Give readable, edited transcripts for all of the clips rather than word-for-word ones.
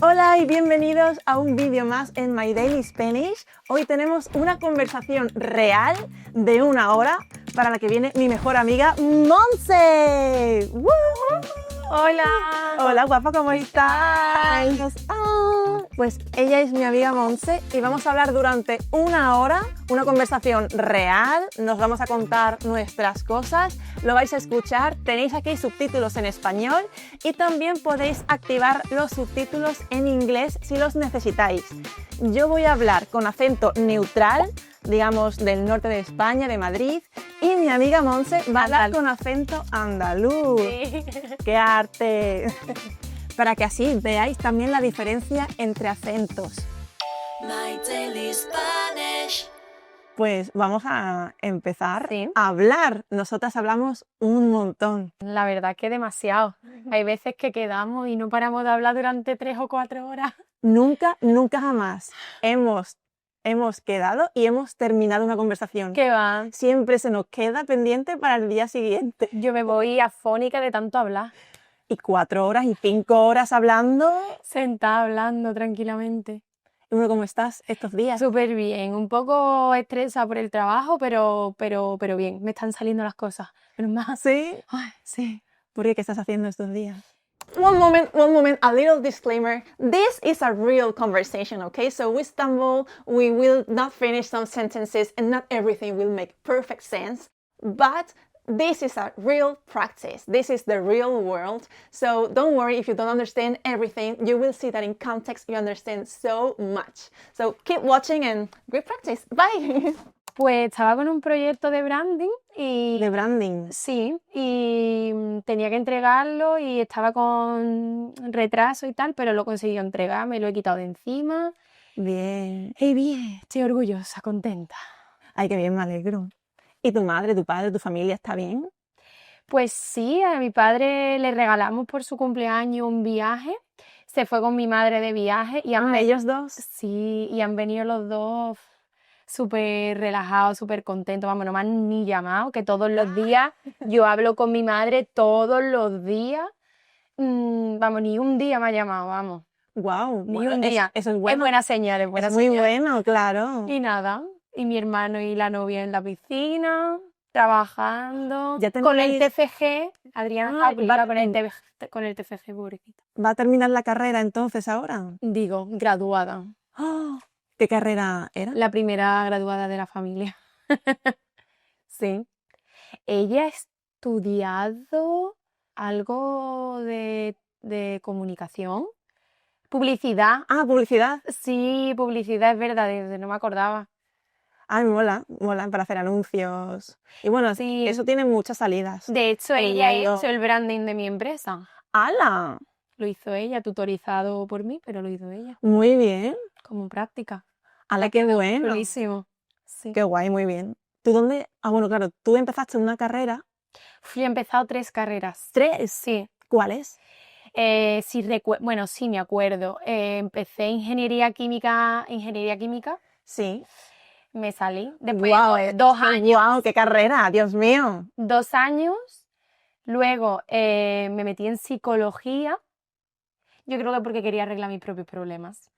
Hola y bienvenidos a un vídeo más en My Daily Spanish. Hoy tenemos una conversación real de 1 hora para la que viene mi mejor amiga Monse. ¡Woo! Hola. Hola guapa, ¿cómo estás? Pues ella es mi amiga Monse y vamos a hablar durante 1 hora, una conversación real, nos vamos a contar nuestras cosas, lo vais a escuchar, tenéis aquí subtítulos en español y también podéis activar los subtítulos en inglés si los necesitáis. Yo voy a hablar con acento neutral, digamos del norte de España, de Madrid, y mi amiga Monse va a hablar con acento andaluz. Sí. ¡Qué arte! Para que así veáis también la diferencia entre acentos. My Daily Spanish. Pues vamos a empezar Sí. a hablar. Nosotras hablamos un montón. La verdad que demasiado. Hay veces que quedamos y no paramos de hablar durante 3 o 4 horas. Nunca jamás hemos quedado y hemos terminado una conversación. ¿Qué va? Siempre se nos queda pendiente para el día siguiente. Yo me voy afónica de tanto hablar. Y 4 horas y 5 horas hablando. Sentada hablando tranquilamente. Y bueno, ¿cómo estás estos días? Súper bien. Un poco estresada por el trabajo, pero bien. Me están saliendo las cosas. Pero más. ¿Sí? Ay, sí. ¿Por qué? ¿Qué estás haciendo estos días? One moment, a little disclaimer. This is a real conversation, okay? So we stumble, we will not finish some sentences, and not everything will make perfect sense. But this is a real practice. This is the real world. So don't worry if you don't understand everything. You will see that in context you understand so much. So keep watching and great practice. Bye. Pues estaba con un proyecto de branding y... De branding. Sí, y tenía que entregarlo y estaba con retraso y tal, pero lo he conseguido entregar, me lo he quitado de encima. Bien. Y bien, estoy orgullosa, contenta. Ay, qué bien, me alegro. ¿Y tu madre, tu padre, tu familia está bien? Pues sí, a mi padre le regalamos por su cumpleaños un viaje. Se fue con mi madre de viaje y ¿Ellos dos? sí, y han venido los dos súper relajados, súper contentos. Vamos, no me han ni llamado, que todos los días yo hablo con mi madre todos los días. Vamos, ni un día me ha llamado, vamos. Wow, Ni un día. Eso es Es bueno. buena señal, es buena Es muy señal. bueno, claro. Y nada, y mi hermano y la novia en la piscina, trabajando. Ya Con el tenéis- TFG, Adriana Ah, está obligada va- con el TFG, pobrecita. ¿Va a terminar la carrera entonces ahora? Digo, graduada. ¡Ah! ¿Qué carrera era? La primera graduada de la familia. Sí. Ella ha estudiado algo de comunicación. Publicidad. Ah, publicidad. Sí, publicidad, es verdad, no me acordaba. Ah, mola para hacer anuncios. Y bueno, Sí. eso tiene muchas salidas. De hecho, Ella ella y yo. hizo el branding de mi empresa. ¡Hala! Lo hizo ella, tutorizado por mí, pero lo hizo ella, Muy bien. como práctica. ¡Hala, qué bueno! Chulísimo. Sí. Qué guay, muy bien. ¿Tú dónde? Ah, bueno, claro, tú empezaste una carrera. Fui, he empezado 3 carreras. 3. Sí. ¿Cuáles? Bueno, sí me acuerdo. Empecé ingeniería química. Sí. Me salí. Después Guau, 2 años. ¡Guau, qué carrera! ¡Dios mío! 2 años. Luego me metí en psicología. Yo creo que porque quería arreglar mis propios problemas.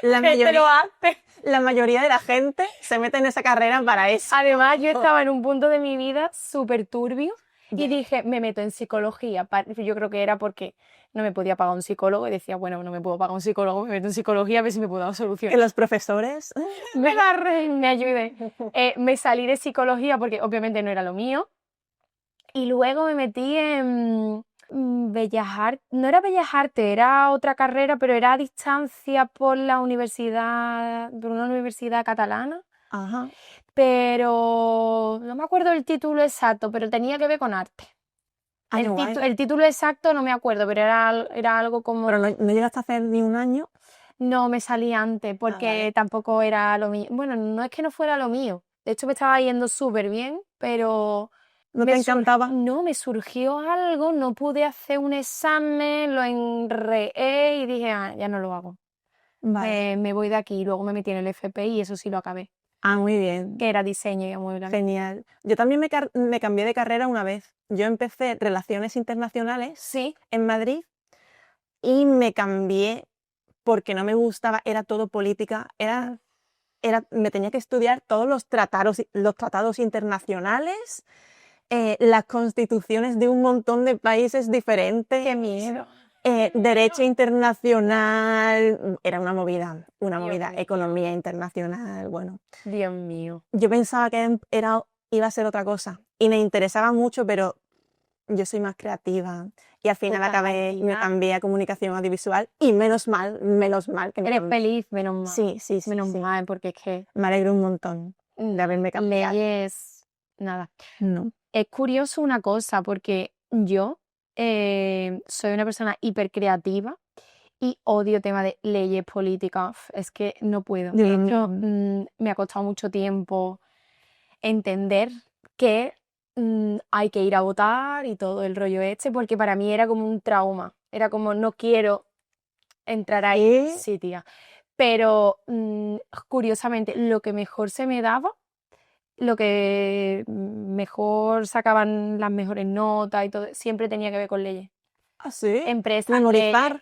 La Te lo hace. la mayoría de la gente se mete en esa carrera para eso. Además, yo estaba en un punto de mi vida súper turbio y Ya. dije, me meto en psicología. Yo creo que era porque no me podía pagar un psicólogo y decía, bueno, no me puedo pagar un psicólogo, me meto en psicología a ver si me puedo dar Que soluciones. los profesores. Me ayude. Me salí de psicología porque obviamente no era lo mío. Y luego me metí en Bellas Artes. No era Bellas Artes, era otra carrera, pero era a distancia por una universidad catalana. Ajá. Pero no me acuerdo el título exacto, pero tenía que ver con arte. Ay, guay. El título exacto no me acuerdo, pero era algo como... Pero no llegaste a hacer ni un año. No, me salí antes porque vale. tampoco era lo mío. Bueno, no es que no fuera lo mío. De hecho, me estaba yendo súper bien, pero... ¿No te encantaba? No, me surgió algo, no pude hacer un examen, lo enreé y dije, ya no lo hago. Vale. Me voy de aquí. Luego me metí en el FPI y eso sí lo acabé, Ah, muy bien. que era diseño y amueblamiento. Genial. Yo también me cambié de carrera una vez. Yo empecé Relaciones Internacionales Sí, en Madrid y me cambié porque no me gustaba, era todo política, me tenía que estudiar todos los tratados internacionales, las constituciones de un montón de países diferentes. ¡Qué miedo! Derecho internacional, era una movida, Dios mío. economía internacional, bueno. Dios mío. Yo pensaba que iba a ser otra cosa y me interesaba mucho, pero yo soy más creativa y al final me cambié a comunicación audiovisual y menos mal que me Eres cambié. feliz, menos mal. Sí, Menos sí. mal, porque es que Me alegro un montón de haberme cambiado. leyes, nada. No. Es curioso una cosa, porque yo soy una persona hipercreativa y odio tema de leyes políticas. Es que no puedo. Yo De lo hecho, mismo. me ha costado mucho tiempo entender que hay que ir a votar y todo el rollo este, porque para mí era como un trauma. Era como, no quiero entrar ahí. ¿Qué? Sí, tía. Pero curiosamente, lo que mejor se me daba, lo que mejor sacaban las mejores notas y todo, siempre tenía que ver con leyes. ¿Ah, sí? Empresas, Memorizar. leyes.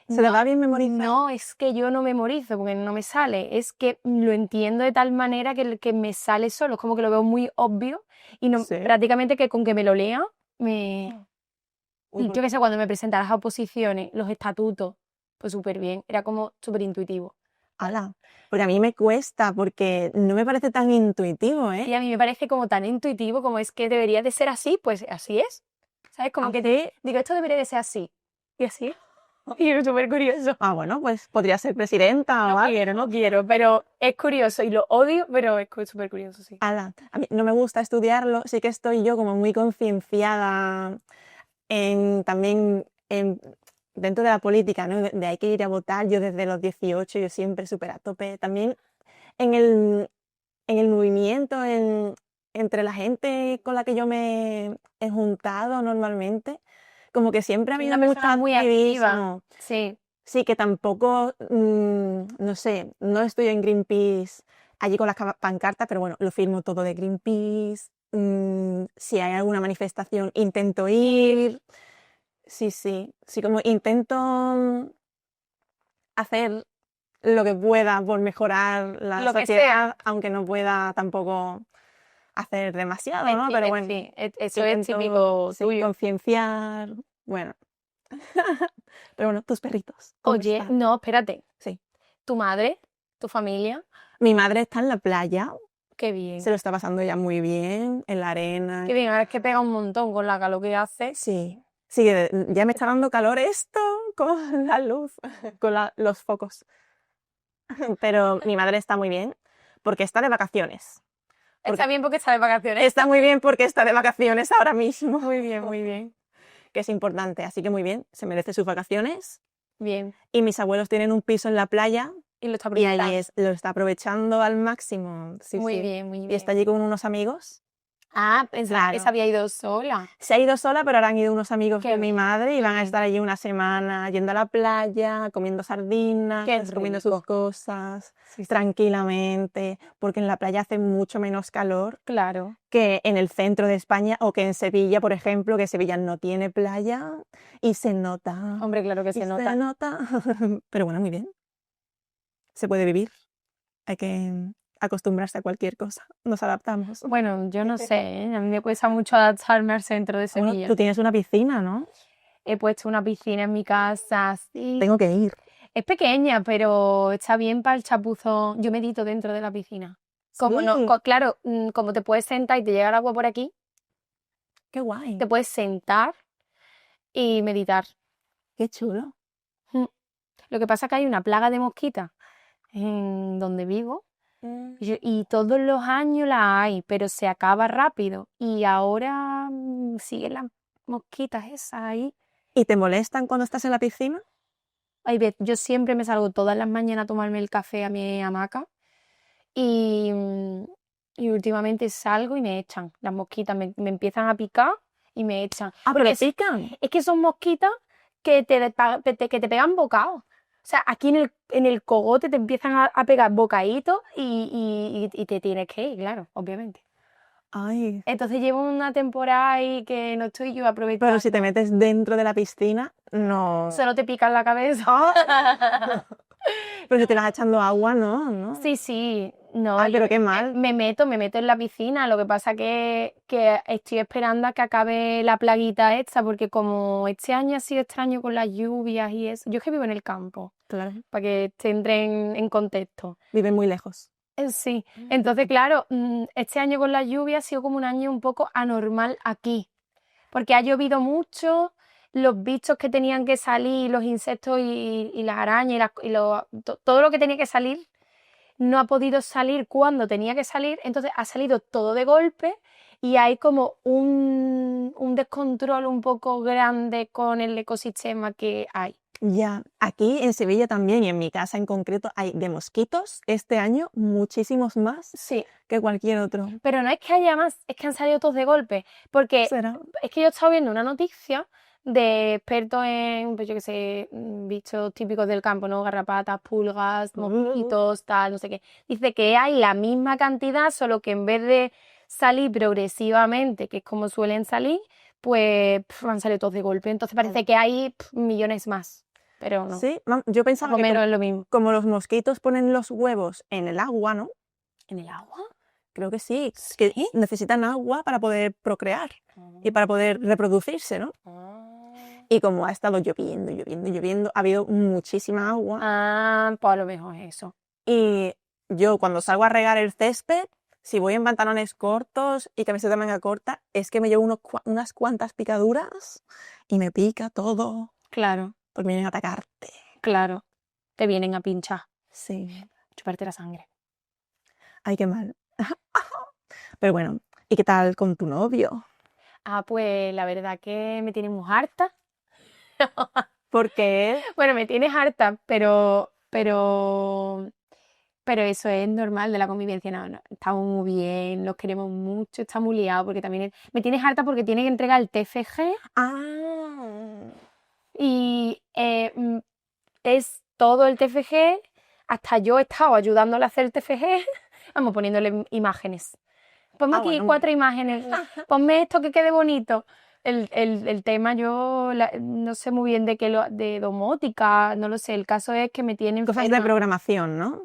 ¿Se le va bien memorizar? No, es que yo no memorizo porque no me sale. Es que lo entiendo de tal manera que me sale solo. Es como que lo veo muy obvio y no, Sí. prácticamente que con que me lo lea, me... Uy, Yo qué sé, cuando me presentan las oposiciones, los estatutos, pues súper bien. Era como súper intuitivo. ala. Porque a mí me cuesta, porque no me parece tan intuitivo, ¿eh? Y a mí me parece como tan intuitivo como es que debería de ser así, pues así es. ¿Sabes? Como que ¿Así? digo, esto debería de ser así. Y así es. Y es súper curioso. Ah, bueno, pues podría ser presidenta o algo. No quiero, pero es curioso y lo odio, pero es súper curioso, sí. Ala. A mí no me gusta estudiarlo, sí que estoy yo como muy concienciada también dentro de la política, ¿no? De hay que ir a votar. Yo desde los 18, yo siempre súper a tope. También en el movimiento, entre la gente con la que yo me he juntado normalmente, como que siempre ha Soy habido una mucho persona muy activa. activismo. Sí. Sí, que tampoco, no sé, no estoy en Greenpeace allí con las pancartas, pero bueno, lo firmo todo de Greenpeace. Si hay alguna manifestación, intento ir. Sí, como intento hacer lo que pueda por mejorar la Lo que sociedad, aunque no pueda tampoco hacer demasiado, ¿no? Pero bueno, Sí, eso es intento, típico sí, tuyo. concienciar, bueno. Pero bueno, tus perritos, ¿cómo Oye, están? no, espérate. Sí. ¿Tu madre? ¿Tu familia? Mi madre está en la playa, Qué bien. se lo está pasando ella muy bien, en la arena. Qué bien, ahora es que pega un montón con la calor que hace. Sí, ya me está dando calor esto con la luz, con los focos. Pero mi madre está muy bien porque está de vacaciones. Está bien porque está de vacaciones. Está muy bien porque está de vacaciones ahora mismo. Muy bien, muy bien. Que es importante, así que muy bien, se merece sus vacaciones. Bien. Y mis abuelos tienen un piso en la playa Y lo está y aprovechando. allí lo está aprovechando al máximo. Sí, Muy sí. bien, muy bien. Y está allí con unos amigos. Ah, pensaba que Claro. se había ido sola. Se ha ido sola, pero ahora han ido unos amigos Qué de mi bien. madre y van a estar allí una semana yendo a la playa, comiendo sardinas, Qué comiendo rico. sus cosas, Sí, sí. tranquilamente, porque en la playa hace mucho menos calor Claro. que en el centro de España o que en Sevilla, por ejemplo, que Sevilla no tiene playa y se nota. Hombre, claro que se nota. Pero bueno, muy bien. Se puede vivir. Hay que acostumbrarse a cualquier cosa. Nos adaptamos. Bueno, yo no sé, ¿eh? A mí me cuesta mucho adaptarme al centro de Bueno, Sevilla. tú tienes una piscina, ¿no? He puesto una piscina en mi casa, sí. Tengo que ir. Es pequeña, pero está bien para el chapuzón. Yo medito dentro de la piscina. Como no, Sí. claro, como te puedes sentar y te llega el agua por aquí, Qué guay. te puedes sentar y meditar. Qué chulo. Lo que pasa es que hay una plaga de mosquitas en donde vivo y todos los años la hay, pero se acaba rápido. Y ahora siguen las mosquitas esas ahí. ¿Y te molestan cuando estás en la piscina? Ay, yo siempre me salgo todas las mañanas a tomarme el café a mi hamaca y últimamente salgo y me echan. Las mosquitas me empiezan a picar y me echan. Ah, pero Porque le pican. es que son mosquitas que que te pegan bocados. O sea, aquí en el cogote te empiezan a pegar bocaditos y te tienes que ir, claro, obviamente. Ay, Entonces llevo una temporada ahí que no estoy yo aprovechando. pero si te metes dentro de la piscina, no. Solo te pica en la cabeza. Pero si te vas echando agua, no. Sí, sí, no. Ay, pero yo qué mal. Me meto en la piscina. Lo que pasa que estoy esperando a que acabe la plaguita esta, porque como este año ha sido extraño con las lluvias y eso. Yo es que vivo en el campo, Claro. para que te entren en contexto. Viven muy lejos. Sí, entonces claro, este año con las lluvias ha sido como un año un poco anormal aquí, porque ha llovido mucho, los bichos que tenían que salir, los insectos y las arañas todo lo que tenía que salir no ha podido salir cuando tenía que salir, entonces ha salido todo de golpe y hay como un descontrol un poco grande con el ecosistema que hay. Ya, aquí en Sevilla también y en mi casa en concreto hay de mosquitos este año muchísimos más Sí, que cualquier otro. pero no es que haya más, es que han salido todos de golpe, porque ¿Será? es que yo he estado viendo una noticia de expertos en, pues yo qué sé, bichos típicos del campo, ¿no? Garrapatas, pulgas, mosquitos, tal, no sé qué. Dice que hay la misma cantidad, solo que en vez de salir progresivamente, que es como suelen salir, pues han salido todos de golpe. Entonces parece que hay millones más, pero no. Sí, yo pensaba Más o que menos es lo mismo. como los mosquitos ponen los huevos en el agua, ¿no? ¿En el agua? Creo que sí, que ¿Sí? necesitan agua para poder procrear y para poder reproducirse, ¿no? Y como ha estado lloviendo, ha habido muchísima agua. Ah, pues a lo mejor es eso. Y yo cuando salgo a regar el césped, si voy en pantalones cortos y camiseta de manga corta, es que me llevo unas cuantas picaduras y me pica todo Claro, porque me vienen a atacarte. claro. Te vienen a pinchar, Sí. chuparte la sangre. Ay, qué mal. Pero bueno, ¿y qué tal con tu novio? Ah, pues la verdad que me tienes muy harta. Porque Bueno, me tienes harta, pero eso es normal de la convivencia. No, no, estamos muy bien, los queremos mucho, está muy liado porque también me tienes harta porque tiene que entregar el TFG y es todo el TFG. Hasta yo he estado ayudándole a hacer el TFG, vamos poniéndole imágenes. Ponme aquí bueno. 4 imágenes, ponme esto que quede bonito. El tema yo no sé muy bien de domótica, no lo sé. El caso es que me tienen cosas de programación, ¿no?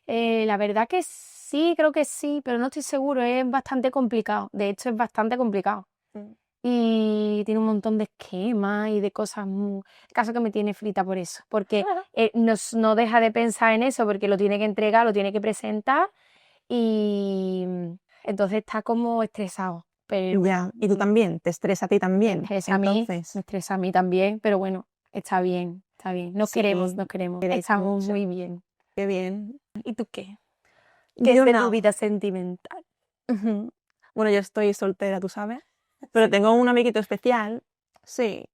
la verdad que sí, creo que sí, pero no estoy seguro, es bastante complicado. De hecho, es bastante complicado. Y tiene un montón de esquemas y de cosas. El caso que me tiene frita por eso, porque no deja de pensar en eso, porque lo tiene que entregar, lo tiene que presentar y entonces está como estresado. Pero Ya, y tú también, te estresa a ti también. me estresa a mí también, pero bueno, está bien, está bien. Nos Sí, queremos, queréis estamos mucho. muy bien. Qué bien. ¿Y tú qué? ¿Qué Yo es de no. tu vida sentimental? Ujú. Bueno, yo estoy soltera, tú sabes, pero tengo un amiguito especial. Sí,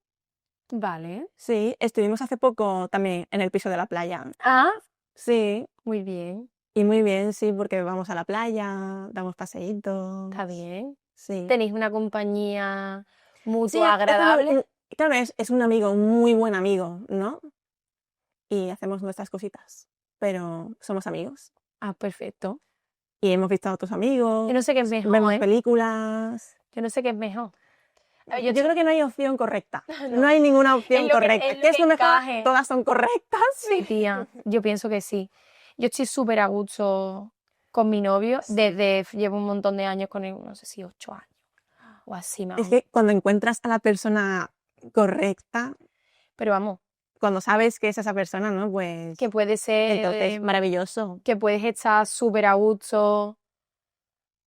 Vale. sí, estuvimos hace poco también en el piso de la playa. Ah, Sí, muy bien, y muy bien, sí, porque vamos a la playa, damos paseitos. está bien. Sí. ¿Tenéis una compañía Sí, mutua agradable? claro, es un amigo, un muy buen amigo, ¿no? Y hacemos nuestras cositas, pero somos amigos. Ah, perfecto. Y hemos visto a otros amigos, Yo no sé qué es mejor, vemos ¿eh? películas. Yo no sé qué es mejor. Yo creo que no hay opción correcta. No. No hay ninguna opción Es lo que- correcta. es lo ¿Qué es que lo mejor? encaje. Todas son correctas. Sí, tía, yo pienso que sí. Yo estoy súper a gusto con mi novio. Llevo un montón de años con él, no sé si 8 años o así más. Es que cuando encuentras a la persona correcta, Pero vamos, cuando sabes que es esa persona, ¿no? Pues que puede ser, entonces maravilloso. que puedes estar súper a gusto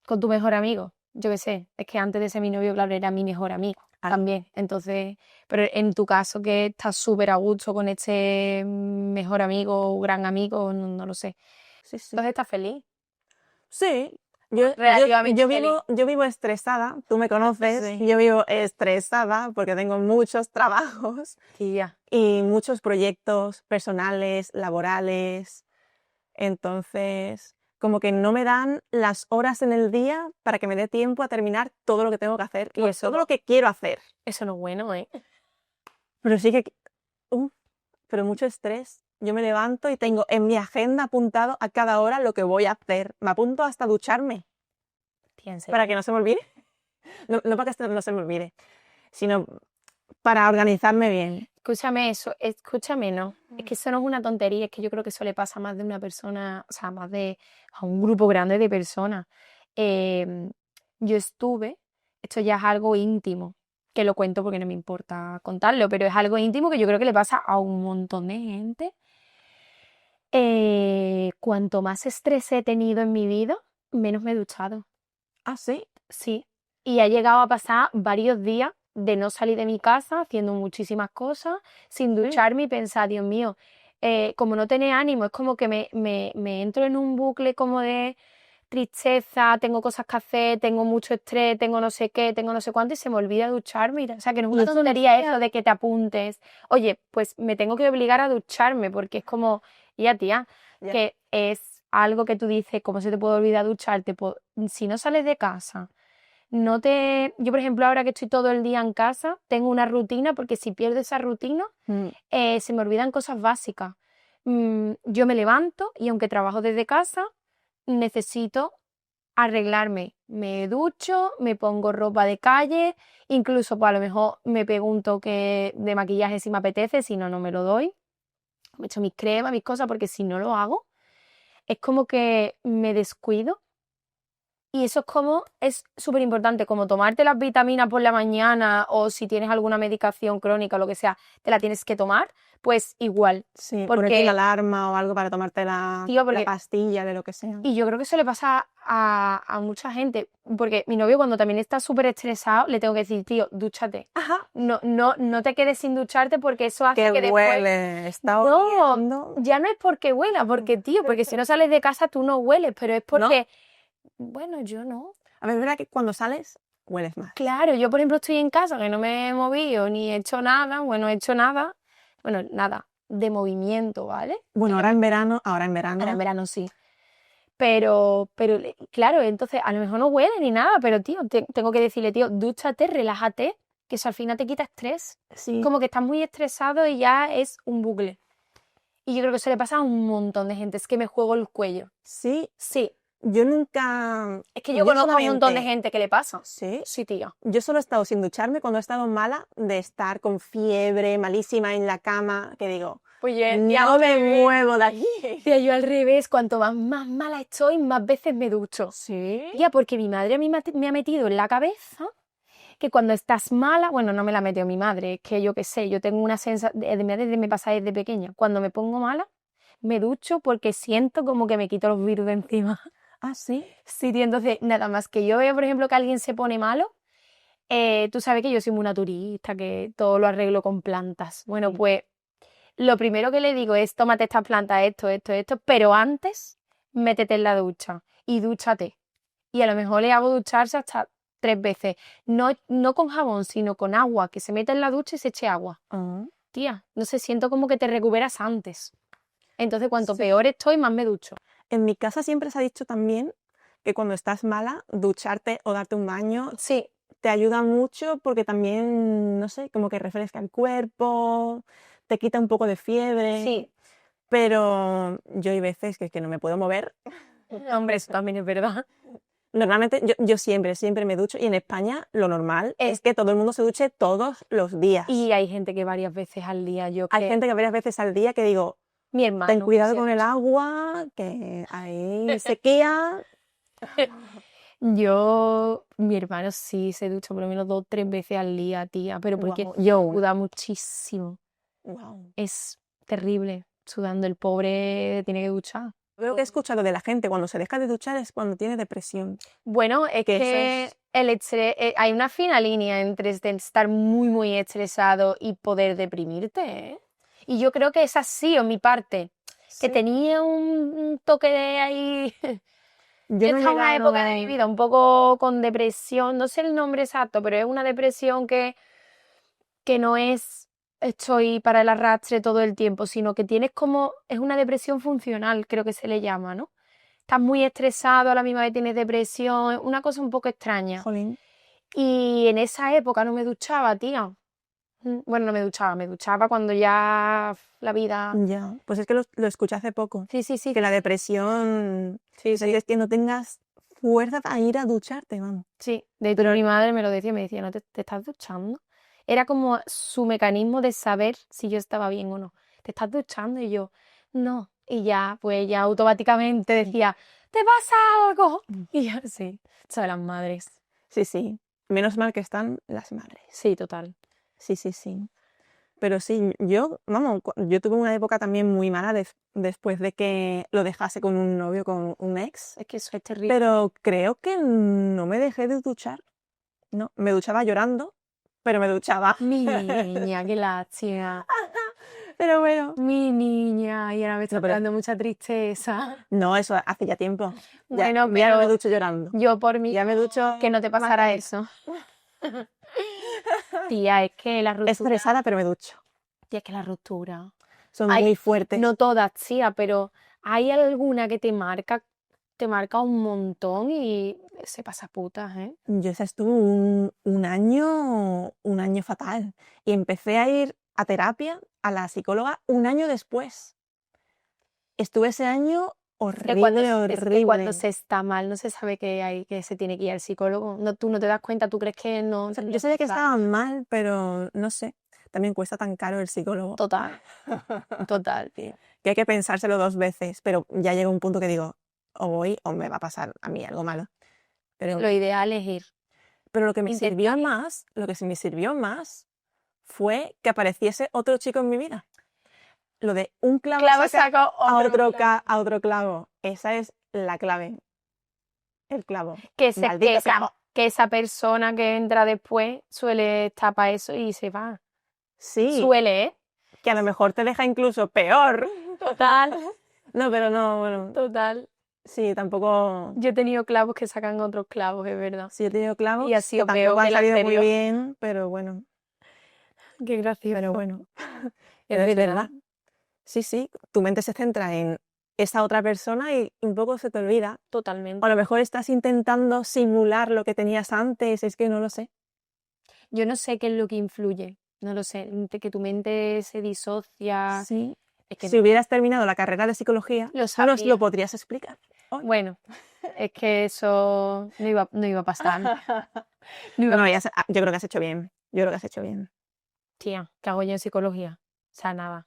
con tu mejor amigo. Yo qué sé, es que antes de ser mi novio, claro, era mi mejor amigo también. Entonces, pero en tu caso que estás súper a gusto con este mejor amigo o gran amigo, no lo sé. Sí, sí. Entonces estás feliz. Sí, yo Relativamente yo vivo estresada, tú me conoces, Sí. yo vivo estresada porque tengo muchos trabajos Tía. y muchos proyectos personales, laborales. Entonces, como que no me dan las horas en el día para que me dé tiempo a terminar todo lo que tengo que hacer y Pues eso todo lo que quiero hacer. Eso no es bueno, ¿eh? Pero sí que, pero mucho estrés. Yo me levanto y tengo en mi agenda apuntado a cada hora lo que voy a hacer. Me apunto hasta ducharme. Piense. para que no se me olvide. No para que esto no se me olvide, sino para organizarme bien. Escúchame, no. Es que eso no es una tontería, es que yo creo que eso le pasa a más de una persona, o sea, a un grupo grande de personas. Yo esto ya es algo íntimo, que lo cuento porque no me importa contarlo, pero es algo íntimo que yo creo que le pasa a un montón de gente. Cuanto más estrés he tenido en mi vida, menos me he duchado. Ah, sí. Sí. Y ha llegado a pasar varios días de no salir de mi casa, haciendo muchísimas cosas, sin ducharme y pensar, Dios mío, como no tener ánimo, es como que me entro en un bucle como de tristeza, tengo cosas que hacer, tengo mucho estrés, tengo no sé qué, tengo no sé cuánto, y se me olvida ducharme. O sea, que no es Y una eso no tontería sea- eso de que te apuntes. Oye, pues me tengo que obligar a ducharme, porque es como, ya tía, Ya. que es algo que tú dices, ¿cómo se te puede olvidar ducharte? Pues, si no sales de casa, yo, por ejemplo, ahora que estoy todo el día en casa, tengo una rutina, porque si pierdo esa rutina, se me olvidan cosas básicas. Yo me levanto y aunque trabajo desde casa, necesito arreglarme. Me ducho, me pongo ropa de calle, incluso pues a lo mejor me pego un toque de maquillaje si me apetece, si no, no me lo doy. Me echo mis cremas, mis cosas, porque si no lo hago, es como que me descuido. Y eso es súper importante, como tomarte las vitaminas por la mañana o si tienes alguna medicación crónica o lo que sea, te la tienes que tomar, pues igual. Sí, Porque- ponerte una alarma o algo para tomarte Tío, la porque- pastilla de lo que sea. Y yo creo que eso le pasa a mucha gente, porque mi novio cuando también está súper estresado, le tengo que decir, tío, dúchate. Ajá. No te quedes sin ducharte porque eso hace que Que después... huele, está No, oliendo. ya no es porque huela, porque tío, porque si no sales de casa tú no hueles, pero es porque, bueno, yo no. A ver, es verdad que cuando sales, hueles más. Claro, yo por ejemplo estoy en casa que no me he movido ni he hecho nada, nada de movimiento, ¿vale? Bueno, ahora en verano, Ahora en verano sí. Claro, entonces a lo mejor no huele ni nada, pero tío, tengo que decirle, tío, dúchate, relájate, que eso al final te quita estrés. sí. Como que estás muy estresado y ya es un bucle. Y yo creo que eso le pasa a un montón de gente, es que me juego el cuello. Sí, Sí, yo nunca... es que yo conozco a un montón de solamente- gente que le pasa. Sí, Sí, tío. yo solo he estado sin ducharme cuando he estado mala, de estar con fiebre, malísima en la cama, que digo, Pues no me muevo de aquí. Tía, yo al revés, cuanto más mala estoy, más veces me ducho. Sí. Tía, porque mi madre a mí me ha metido en la cabeza que cuando estás mala, bueno, no me la metió mi madre, es que yo qué sé, yo tengo una sensación, me pasa desde pequeña, cuando me pongo mala, me ducho porque siento como que me quito los virus de encima. Ah, sí. Sí, tío, entonces, nada más que yo veo, por ejemplo, que alguien se pone malo, tú sabes que yo soy muy naturista, que todo lo arreglo con plantas. Bueno, Sí. pues lo primero que le digo es, tómate estas plantas, esto, pero antes, métete en la ducha y dúchate. Y a lo mejor le hago ducharse hasta 3 veces. No con jabón, sino con agua, que se meta en la ducha y se eche agua. Ah. Tía, no sé, siento como que te recuperas antes. Entonces, cuanto Sí. peor estoy, más me ducho. En mi casa siempre se ha dicho también que cuando estás mala, ducharte o darte un baño Sí, te ayuda mucho porque también, no sé, como que refresca el cuerpo, te quita un poco de fiebre. sí. Pero yo hay veces que no me puedo mover. Hombre, eso también es verdad. Normalmente yo siempre me ducho y en España lo normal Es- es que todo el mundo se duche todos los días. Y hay gente que varias veces al día, Hay gente que varias veces al día que digo, Mi hermano. ten cuidado se con el ducha. agua, que hay sequía. Mi hermano sí se ducha por lo menos 2 o 3 veces al día, tía, pero porque Guau, yo, suda muchísimo. guau. Es terrible. Sudando, el pobre tiene que duchar. Veo que he escuchado de la gente cuando se deja de duchar es cuando tiene depresión. Bueno, es Que eso que es- el estrés, hay una fina línea entre estar muy estresado y poder deprimirte, ¿eh? Y yo creo que es así, o mi parte, que Sí. tenía un toque de ahí. Yo no he Esta es una llegado- época de mi vida un poco con depresión, no sé el nombre exacto, pero es una depresión que no es estoy para el arrastre todo el tiempo, sino que tienes es una depresión funcional, creo que se le llama, ¿no? Estás muy estresado, a la misma vez tienes depresión, es una cosa un poco extraña. Jolín. Y en esa época no me duchaba, tía. Bueno, no me duchaba cuando ya la vida... Ya, pues es que lo escuché hace poco. Sí. Que la depresión Sí, es que no tengas fuerza para ir a ducharte, vamos. Sí, de hecho mi madre me lo decía, me decía, ¿no te estás duchando? Era como su mecanismo de saber si yo estaba bien o no. ¿Te estás duchando? Y yo, no. Y ya, pues ella automáticamente decía, ¿te pasa algo? Y yo, sí, son las madres. Sí, sí. Menos mal que están las madres. Sí, total. Sí, sí, sí. Pero sí, yo tuve una época también muy mala después de que lo dejase con un novio, con un ex. Es que eso es terrible. Pero creo que no me dejé de duchar. No, me duchaba llorando, pero me duchaba. Mi niña, qué lástima. Pero bueno. Mi niña, y ahora me está No, pero- dando mucha tristeza. No, eso hace ya tiempo. Bueno, ya no pero me ducho llorando. yo por mí, Ya me ducho que no te más pasara tranquila. eso. Tía, es que la ruptura, Estresada, pero me ducho. tía, es que la ruptura. Son Ay, muy fuertes. No todas, tía, pero hay alguna que te marca un montón y se pasa putas, ¿eh? Yo esa estuve un año fatal. Y empecé a ir a terapia, a la psicóloga, un año después. Estuve ese año Es que cuando, horrible, es que cuando horrible. se está mal no se sabe que se tiene que ir al psicólogo. No, tú no te das cuenta, tú crees que no. O sea, no yo sabía que pasa. estaba mal, pero no sé. También cuesta tan caro el psicólogo. Total, total, tío. Que hay que pensárselo 2 veces. Pero ya llega un punto que digo, o voy o me va a pasar a mí algo malo. Pero Lo ideal es ir. lo que me intentar sirvió más, lo que me sirvió más fue que apareciese otro chico en mi vida. Lo de un clavo, Clavo saca saco a otro clavo. a otro clavo. Esa es la clave. El clavo. Que Maldito clavo. que esa persona que entra después suele estar para eso y se va. Sí, Suele, ¿eh? que a lo mejor te deja incluso peor. Total, No, pero no, bueno, total. sí, tampoco. Yo he tenido clavos que sacan otros clavos, es verdad. Sí, he tenido clavos Y ha sido que peor tampoco que han el salido muy anterior. bien, pero bueno. Qué gracioso. Pero bueno. Es Pero es verdad. verdad. Sí, sí, tu mente se centra en esa otra persona y un poco se te olvida. O Totalmente. a lo mejor estás intentando simular lo que tenías antes, es que no lo sé. Yo no sé qué es lo que influye. No lo sé. Que tu mente se disocia. Sí. Es que Si hubieras terminado la carrera de psicología, Lo no nos sabía. lo podrías explicar. Bueno, es que eso no iba a pasar. No iba No, yo creo que has hecho bien. Yo creo que has hecho bien. Tía, ¿qué hago yo en psicología? O sea, nada.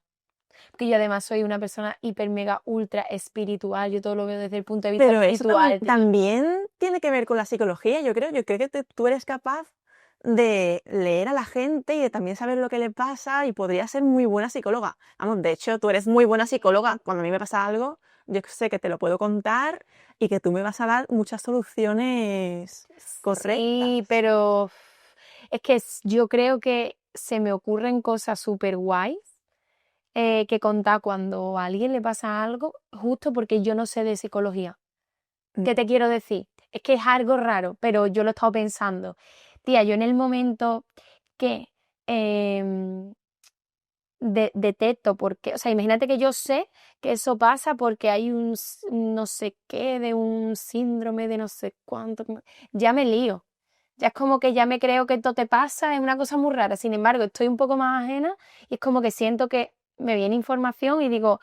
Porque yo además soy una persona hiper, mega, ultra espiritual. Yo todo lo veo desde el punto de vista Pero eso espiritual. también tiene que ver con la psicología, yo creo. Yo creo que tú eres capaz de leer a la gente y de también saber lo que le pasa y podrías ser muy buena psicóloga. Vamos, de hecho, tú eres muy buena psicóloga. Cuando a mí me pasa algo, yo sé que te lo puedo contar y que tú me vas a dar muchas soluciones correctas. Sí, pero es que yo creo que se me ocurren cosas súper guays que contar cuando a alguien le pasa algo, justo porque yo no sé de psicología. ¿Qué te quiero decir? Es que es algo raro, pero yo lo he estado pensando. Tía, yo en el momento que detecto porque, o sea, imagínate que yo sé que eso pasa porque hay un no sé qué, de un síndrome de no sé cuánto, ya me lío. Ya es como que ya me creo que esto te pasa, es una cosa muy rara. Sin embargo, estoy un poco más ajena y es como que siento que me viene información y digo,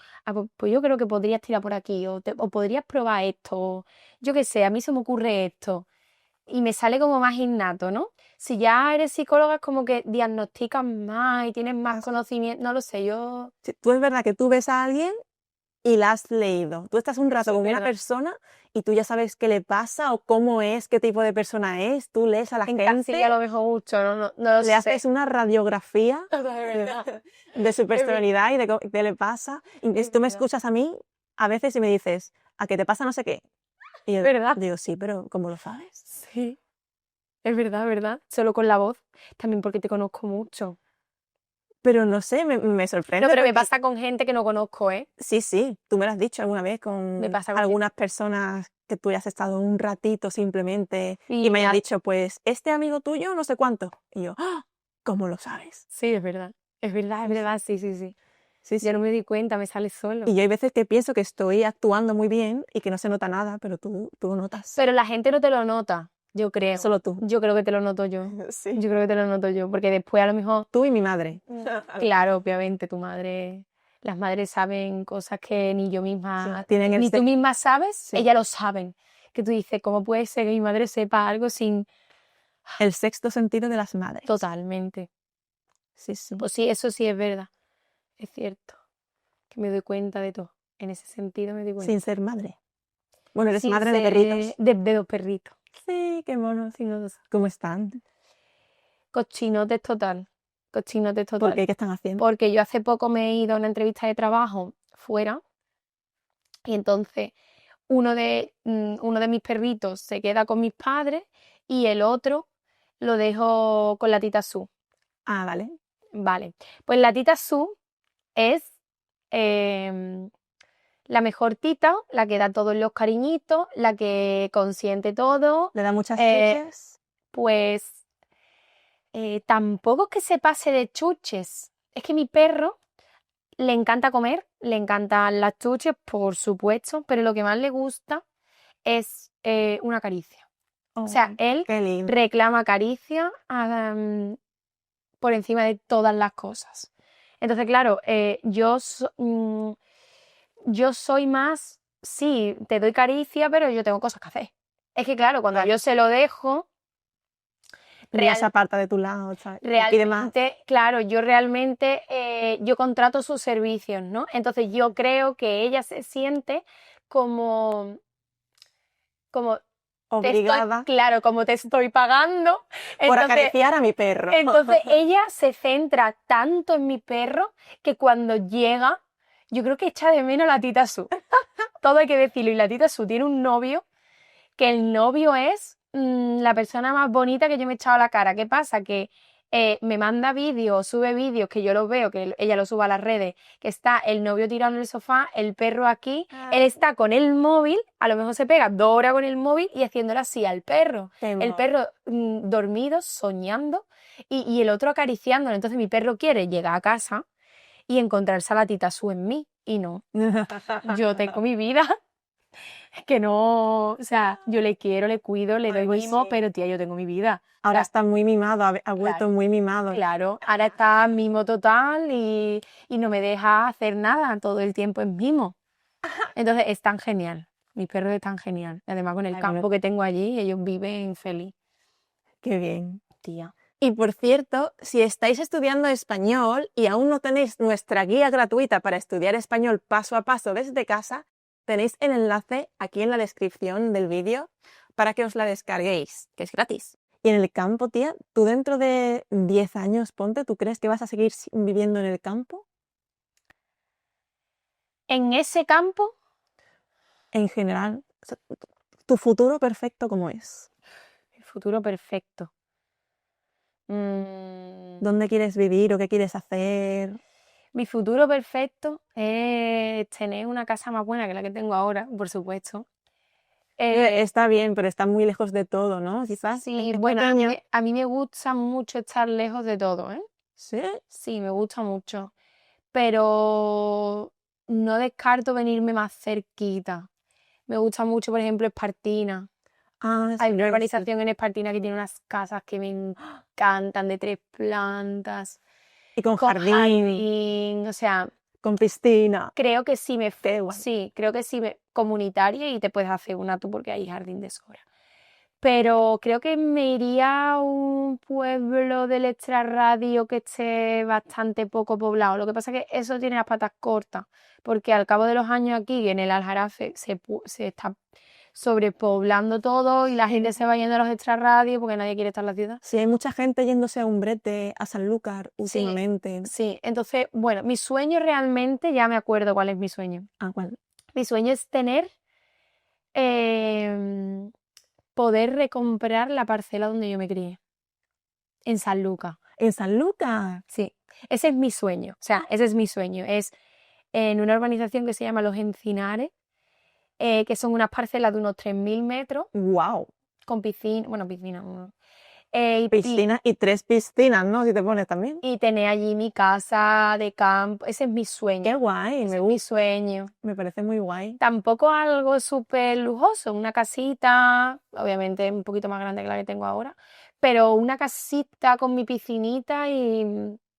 pues yo creo que podrías tirar por aquí o podrías probar esto, o yo qué sé, a mí se me ocurre esto. Y me sale como más innato, ¿no? Si ya eres psicóloga es como que diagnosticas más y tienes más conocimiento, no lo sé, yo... Sí, tú es verdad que tú ves a alguien y la has leído. Tú estás un rato Eso es con una verdad. persona y tú ya sabes qué le pasa o cómo es, qué tipo de persona es. Tú lees a la En gente, Castilla lo mejor mucho, no lo le sé. haces una radiografía Es verdad. de su personalidad y de qué le pasa. Y Es tú me verdad. escuchas a mí a veces y me dices, ¿a qué te pasa no sé qué? Y yo ¿Verdad? digo, sí, pero ¿cómo lo sabes? Sí. Es verdad, ¿verdad? Solo con la voz. También porque te conozco mucho. Pero no sé, me sorprende. No, pero me porque- pasa con gente que no conozco, ¿eh? Sí, sí, tú me lo has dicho alguna vez con Me pasa con algunas personas que tú hayas estado un ratito simplemente y me Y hayas ya- dicho, pues, este amigo tuyo no sé cuánto. Y yo, ¡ah! ¿Cómo lo sabes? Sí, es verdad. Es verdad, sí, sí, sí. Sí, Ya sí. no me di cuenta, me sale solo. Y yo hay veces que pienso que estoy actuando muy bien y que no se nota nada, pero tú lo notas. Pero la gente no te lo nota, yo creo. Solo tú. Yo creo que te lo noto yo. Sí. Yo creo que te lo noto yo, porque después a lo mejor, Tú y mi madre. claro, obviamente tu madre, las madres saben cosas que ni yo misma, Tienen el ni tú misma sabes, Sí. ellas lo saben. que tú dices, ¿cómo puede ser que mi madre sepa algo sin...? El sexto sentido de las madres. Totalmente. Sí, sí. Pues sí, eso sí es verdad, es cierto, que me doy cuenta de todo. En ese sentido me doy cuenta. Sin ser madre. Bueno, eres Sin madre de ser perritos. de dos perritos. Sí, qué monos. Sin los dos. ¿Cómo están? Cochinotes total. Cochinotes ¿Por total. qué? ¿Qué están haciendo? Porque yo hace poco me he ido a una entrevista de trabajo fuera y entonces uno de mis perritos se queda con mis padres y el otro lo dejo con la tita Su. Ah, vale. Vale, pues la tita Su es la mejor tita, la que da todos los cariñitos, la que consiente todo. ¿Le da muchas Eh, chuches? Pues tampoco es que se pase de chuches. Es que mi perro le encanta comer, le encantan las chuches, por supuesto, pero lo que más le gusta es una caricia. O sea, él Qué lindo. reclama caricia por encima de todas las cosas. Entonces, claro, yo soy más, sí, te doy caricia, pero yo tengo cosas que hacer. Es que, claro, cuando Vale. yo se lo dejo, Ya se aparta de tu lado, ¿sabes? Y demás. realmente, claro, yo realmente, yo contrato sus servicios, ¿no? Entonces yo creo que ella se siente como Obligada claro, como te estoy pagando. por Entonces, acariciar a mi perro. entonces ella se centra tanto en mi perro que cuando llega, yo creo que echa de menos a la tita Su. Todo hay que decirlo. Y la tita Su tiene un novio, que el novio es la persona más bonita que yo me he echado a la cara. ¿Qué pasa? Que me manda vídeos, sube vídeos que yo los veo, que ella los sube a las redes, que está el novio tirado en el sofá, el perro aquí, él está con el móvil, a lo mejor se pega 2 horas con el móvil y haciéndole así al perro. Qué El mono. perro dormido, soñando, y el otro acariciándolo. Entonces mi perro quiere llegar a casa y encontrarse a la tita Su en mí, y no. Yo tengo mi vida, que no, o sea, yo le quiero, le cuido, le doy Pues mimo, sí. pero tía, yo tengo mi vida. Ahora O sea, está muy mimado, ha vuelto Claro. muy mimado. claro, ahora está mimo total y no me deja hacer nada, todo el tiempo es mimo. Entonces es tan genial, mi perro es tan genial. Y además con el Ay, campo bueno. que tengo allí, ellos viven feliz, Qué bien. tía. Y por cierto, si estáis estudiando español y aún no tenéis nuestra guía gratuita para estudiar español paso a paso desde casa, tenéis el enlace aquí en la descripción del vídeo para que os la descarguéis, que es gratis. Y en el campo, tía, tú dentro de 10 años, ponte, ¿tú crees que vas a seguir viviendo en el campo? En ese campo, En general, o sea, tu futuro perfecto, ¿cómo es? el futuro perfecto. Mm, ¿Dónde quieres vivir o qué quieres hacer? Mi futuro perfecto es tener una casa más buena que la que tengo ahora, por supuesto. Está bien, pero está muy lejos de todo, ¿no? Quizás. Sí, es bueno, pequeño. a mí me gusta mucho estar lejos de todo, ¿eh? Sí. Sí, me gusta mucho. Pero no descarto venirme más cerquita. Me gusta mucho, por ejemplo, Espartina. Ah, Hay sí, una sí. urbanización en Espartina que tiene unas casas que me encantan, de 3 plantas, Y con con jardín, jardín, o sea, con piscina. creo que sí Qué guay. sí, creo que sí comunitaria y te puedes hacer una tú porque hay jardín de sobra. Pero creo que me iría a un pueblo del extrarradio que esté bastante poco poblado. Lo que pasa es que eso tiene las patas cortas, porque al cabo de los años aquí en el Aljarafe se está sobrepoblando todo y la gente se va yendo a los extrarradios porque nadie quiere estar en la ciudad. Sí, hay mucha gente yéndose a Umbrete, a Sanlúcar últimamente. Sí, entonces, bueno, mi sueño realmente, ya me acuerdo cuál es mi sueño. Ah, ¿cuál? Mi sueño es tener, poder recomprar la parcela donde yo me crié, en Sanlúcar. En Sanlúcar. Sí, ese es mi sueño, o sea, ese es mi sueño. Es en una urbanización que se llama Los Encinares, que son unas parcelas de unos 3.000 metros, Wow. con piscina, Piscinas y 3 piscinas, ¿no? Si te pones también. y tener allí mi casa de campo. Ese es mi sueño. Qué guay, Ese me es mi gusta. sueño. Me parece muy guay. Tampoco algo súper lujoso, una casita, obviamente un poquito más grande que la que tengo ahora, pero una casita con mi piscinita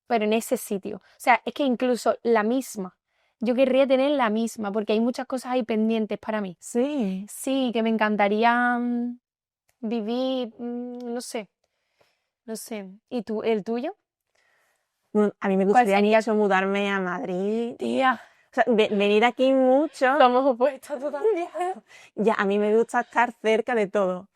pero en ese sitio. O sea, es que incluso la misma yo querría tener la misma, porque hay muchas cosas ahí pendientes para mí. Sí. Sí, que me encantaría vivir, no sé. ¿Y tú, el tuyo? A mí me ¿Cuál gustaría sería? mucho mudarme a Madrid. Tía, O sea, venir aquí mucho. somos opuestos todavía. Ya, a mí me gusta estar cerca de todo,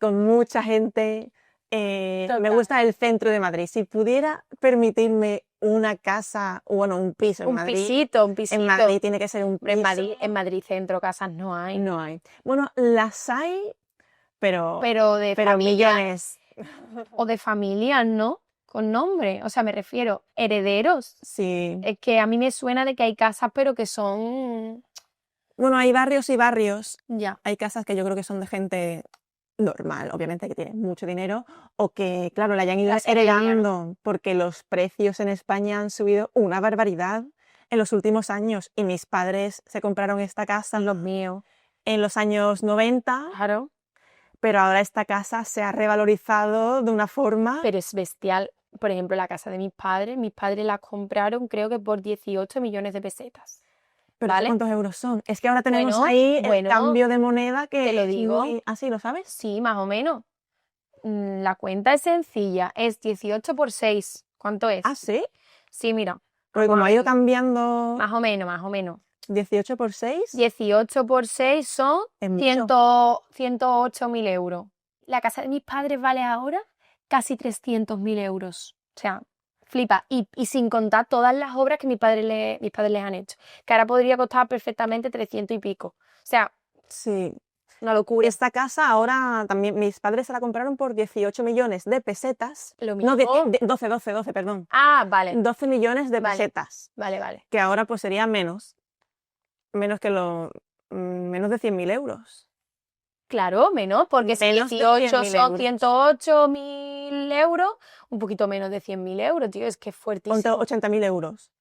con mucha gente. Me Total. gusta el centro de Madrid. Si pudiera permitirme una casa, bueno, un piso en Un Madrid. pisito. En Madrid tiene que ser un Hombre, piso. en Madrid centro casas no hay. No hay. Bueno, las hay, pero Pero de familia millones. o de familias, ¿no? Con nombre. O sea, me refiero, herederos. Sí. Es que a mí me suena de que hay casas, pero que son... Bueno, hay barrios y barrios. Ya. Hay casas que yo creo que son de gente normal, obviamente, que tiene mucho dinero o que, claro, la hayan ido Clase media, ¿no? heredando porque los precios en España han subido una barbaridad en los últimos años y mis padres se compraron esta casa Los míos. en los años 90, Claro. pero ahora esta casa se ha revalorizado de una forma... Pero es bestial. Por ejemplo, la casa de mis padres la compraron creo que por 18 millones de pesetas. ¿Pero ¿vale? cuántos euros son? Es que ahora tenemos Bueno, ahí el bueno, cambio de moneda que te lo es digo. muy... ¿Ah, sí, lo sabes? Sí, más o menos. La cuenta es sencilla. Es 18 por 6. ¿Cuánto es? Ah, sí. Sí, mira. Porque como vamos a ha ido verlo. cambiando Más o menos. 18 por 6, 18 por 6 son es mucho. 108.000 euros. La casa de mis padres vale ahora casi 300.000 euros. O sea, flipa. Y sin contar todas las obras que mis padres les han hecho. Que ahora podría costar perfectamente 300 y pico. O sea, Sí. una locura. Esta casa ahora también, mis padres se la compraron por 18 millones de pesetas. Lo No, mismo. 12, perdón. Ah, vale. 12 millones de Vale. pesetas. Vale. Que ahora pues sería menos. Menos de 100.000 euros. Claro, menos, porque si Menos de 18 100.000 son euros. 108.000 euros, un poquito menos de 100.000 euros, tío, es que es Ponte fuertísimo. 80.000 euros.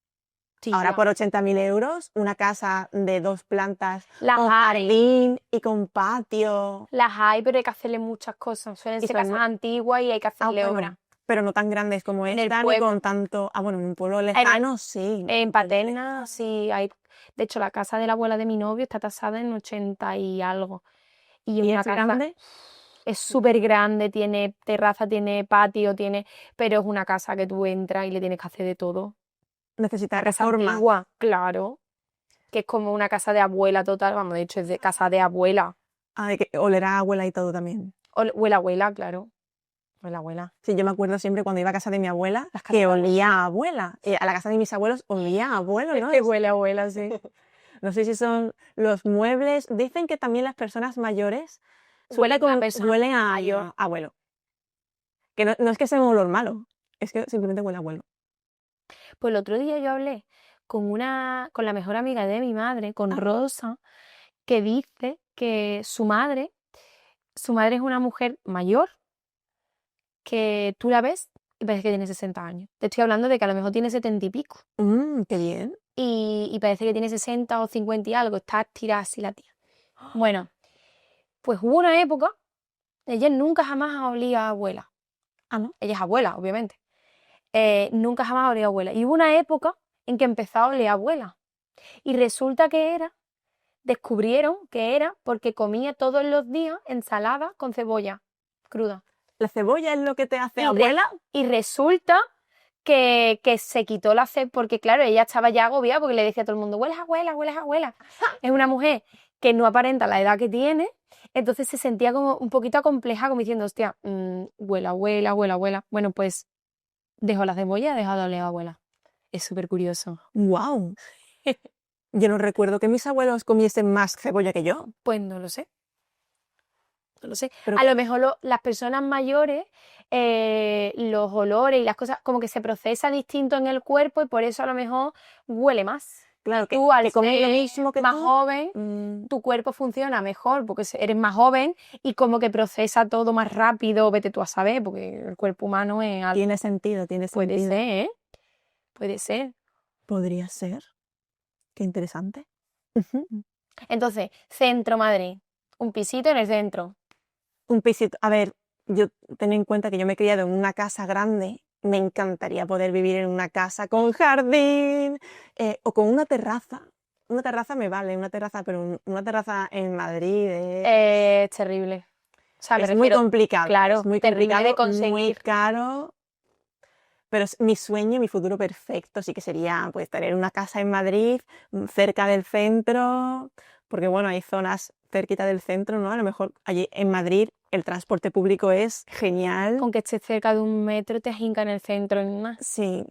Tía. Ahora por 80.000 euros, una casa de 2 plantas Las con hay. jardín y con patio. Las hay, pero hay que hacerle muchas cosas. Suelen Y ser son casas muy- antiguas y hay que hacerle bueno, obras. pero no tan grandes como En el esta, ni pueblo. con tanto... Ah, bueno, en un pueblo lejano sí. En Paterna, sí, hay. De hecho, la casa de la abuela de mi novio está tasada en 80 y algo. Y es ¿Y una es casa. grande? Es súper grande, tiene terraza, tiene patio, pero es una casa que tú entras y le tienes que hacer de todo. Necesita Una casa reforma. antigua, claro. Que es como una casa de abuela total, vamos, de hecho es de casa de abuela. Ah, que olerá a abuela y todo también. Huele a abuela, claro. Huele a abuela. Sí, yo me acuerdo siempre cuando iba a casa de mi abuela Las casas que de olía a abuela. A la casa de mis abuelos olía a abuelo, ¿no? huele a abuela, sí. No sé si son los muebles. Dicen que también las personas mayores Huelen a persona huelen a mayor. abuelo. Que no es que sea un olor malo, es que simplemente huele a abuelo. Pues el otro día yo hablé con la mejor amiga de mi madre, con Rosa, que dice que su madre es una mujer mayor que tú la ves y parece que tiene 60 años. Te estoy hablando de que a lo mejor tiene 70 y pico. Qué bien. Y parece que tiene 60 o 50 y algo, está tirada así la tía. Bueno, pues hubo una época, ella nunca jamás ha olido a abuela. Ah, ¿no? Ella es abuela, obviamente. Nunca jamás ha olido a abuela. Y hubo una época en que empezó a oler a abuela. Y resulta descubrieron que era porque comía todos los días ensalada con cebolla cruda. ¿La cebolla es lo que te hace Y abuela? Y resulta que se quitó la cebolla, porque claro, ella estaba ya agobiada porque le decía a todo el mundo, hueles a abuela, hueles a abuela. Es una mujer que no aparenta la edad que tiene, entonces se sentía como un poquito acompleja, como diciendo, hostia, huele a abuela, huele a abuela. Bueno, pues dejó la cebolla, dejó de oler a abuela. Es súper curioso. ¡Wow! Yo no recuerdo que mis abuelos comiesen más cebolla que yo. Pues no lo sé. No lo sé. Pero- A lo mejor las personas mayores, los olores y las cosas como que se procesa distinto en el cuerpo y por eso a lo mejor huele más. Claro, que Tú al comes lo ser mismo que más tú. joven, tu cuerpo funciona mejor porque eres más joven y como que procesa todo más rápido, vete tú a saber, porque el cuerpo humano es algo. Tiene sentido, tiene Puede sentido. ser, ¿eh? Puede ser. Podría ser. Qué interesante. Entonces, centro Madrid, un pisito en el centro. Un pisito. A ver, yo ten en cuenta que yo me he criado en una casa grande me encantaría poder vivir en una casa con jardín o con una terraza. Una terraza me vale, una terraza, pero una terraza en Madrid Es terrible. O sea, me es muy refiero, complicado. claro, Es muy terrible de complicado, muy conseguir. caro. Pero es mi sueño, mi futuro perfecto, sí que sería pues tener una casa en Madrid, cerca del centro, porque bueno, hay zonas cerquita del centro, ¿no? A lo mejor allí en Madrid el transporte público es genial. Con que estés cerca de 1 metro te jinca en el centro en más. Sí,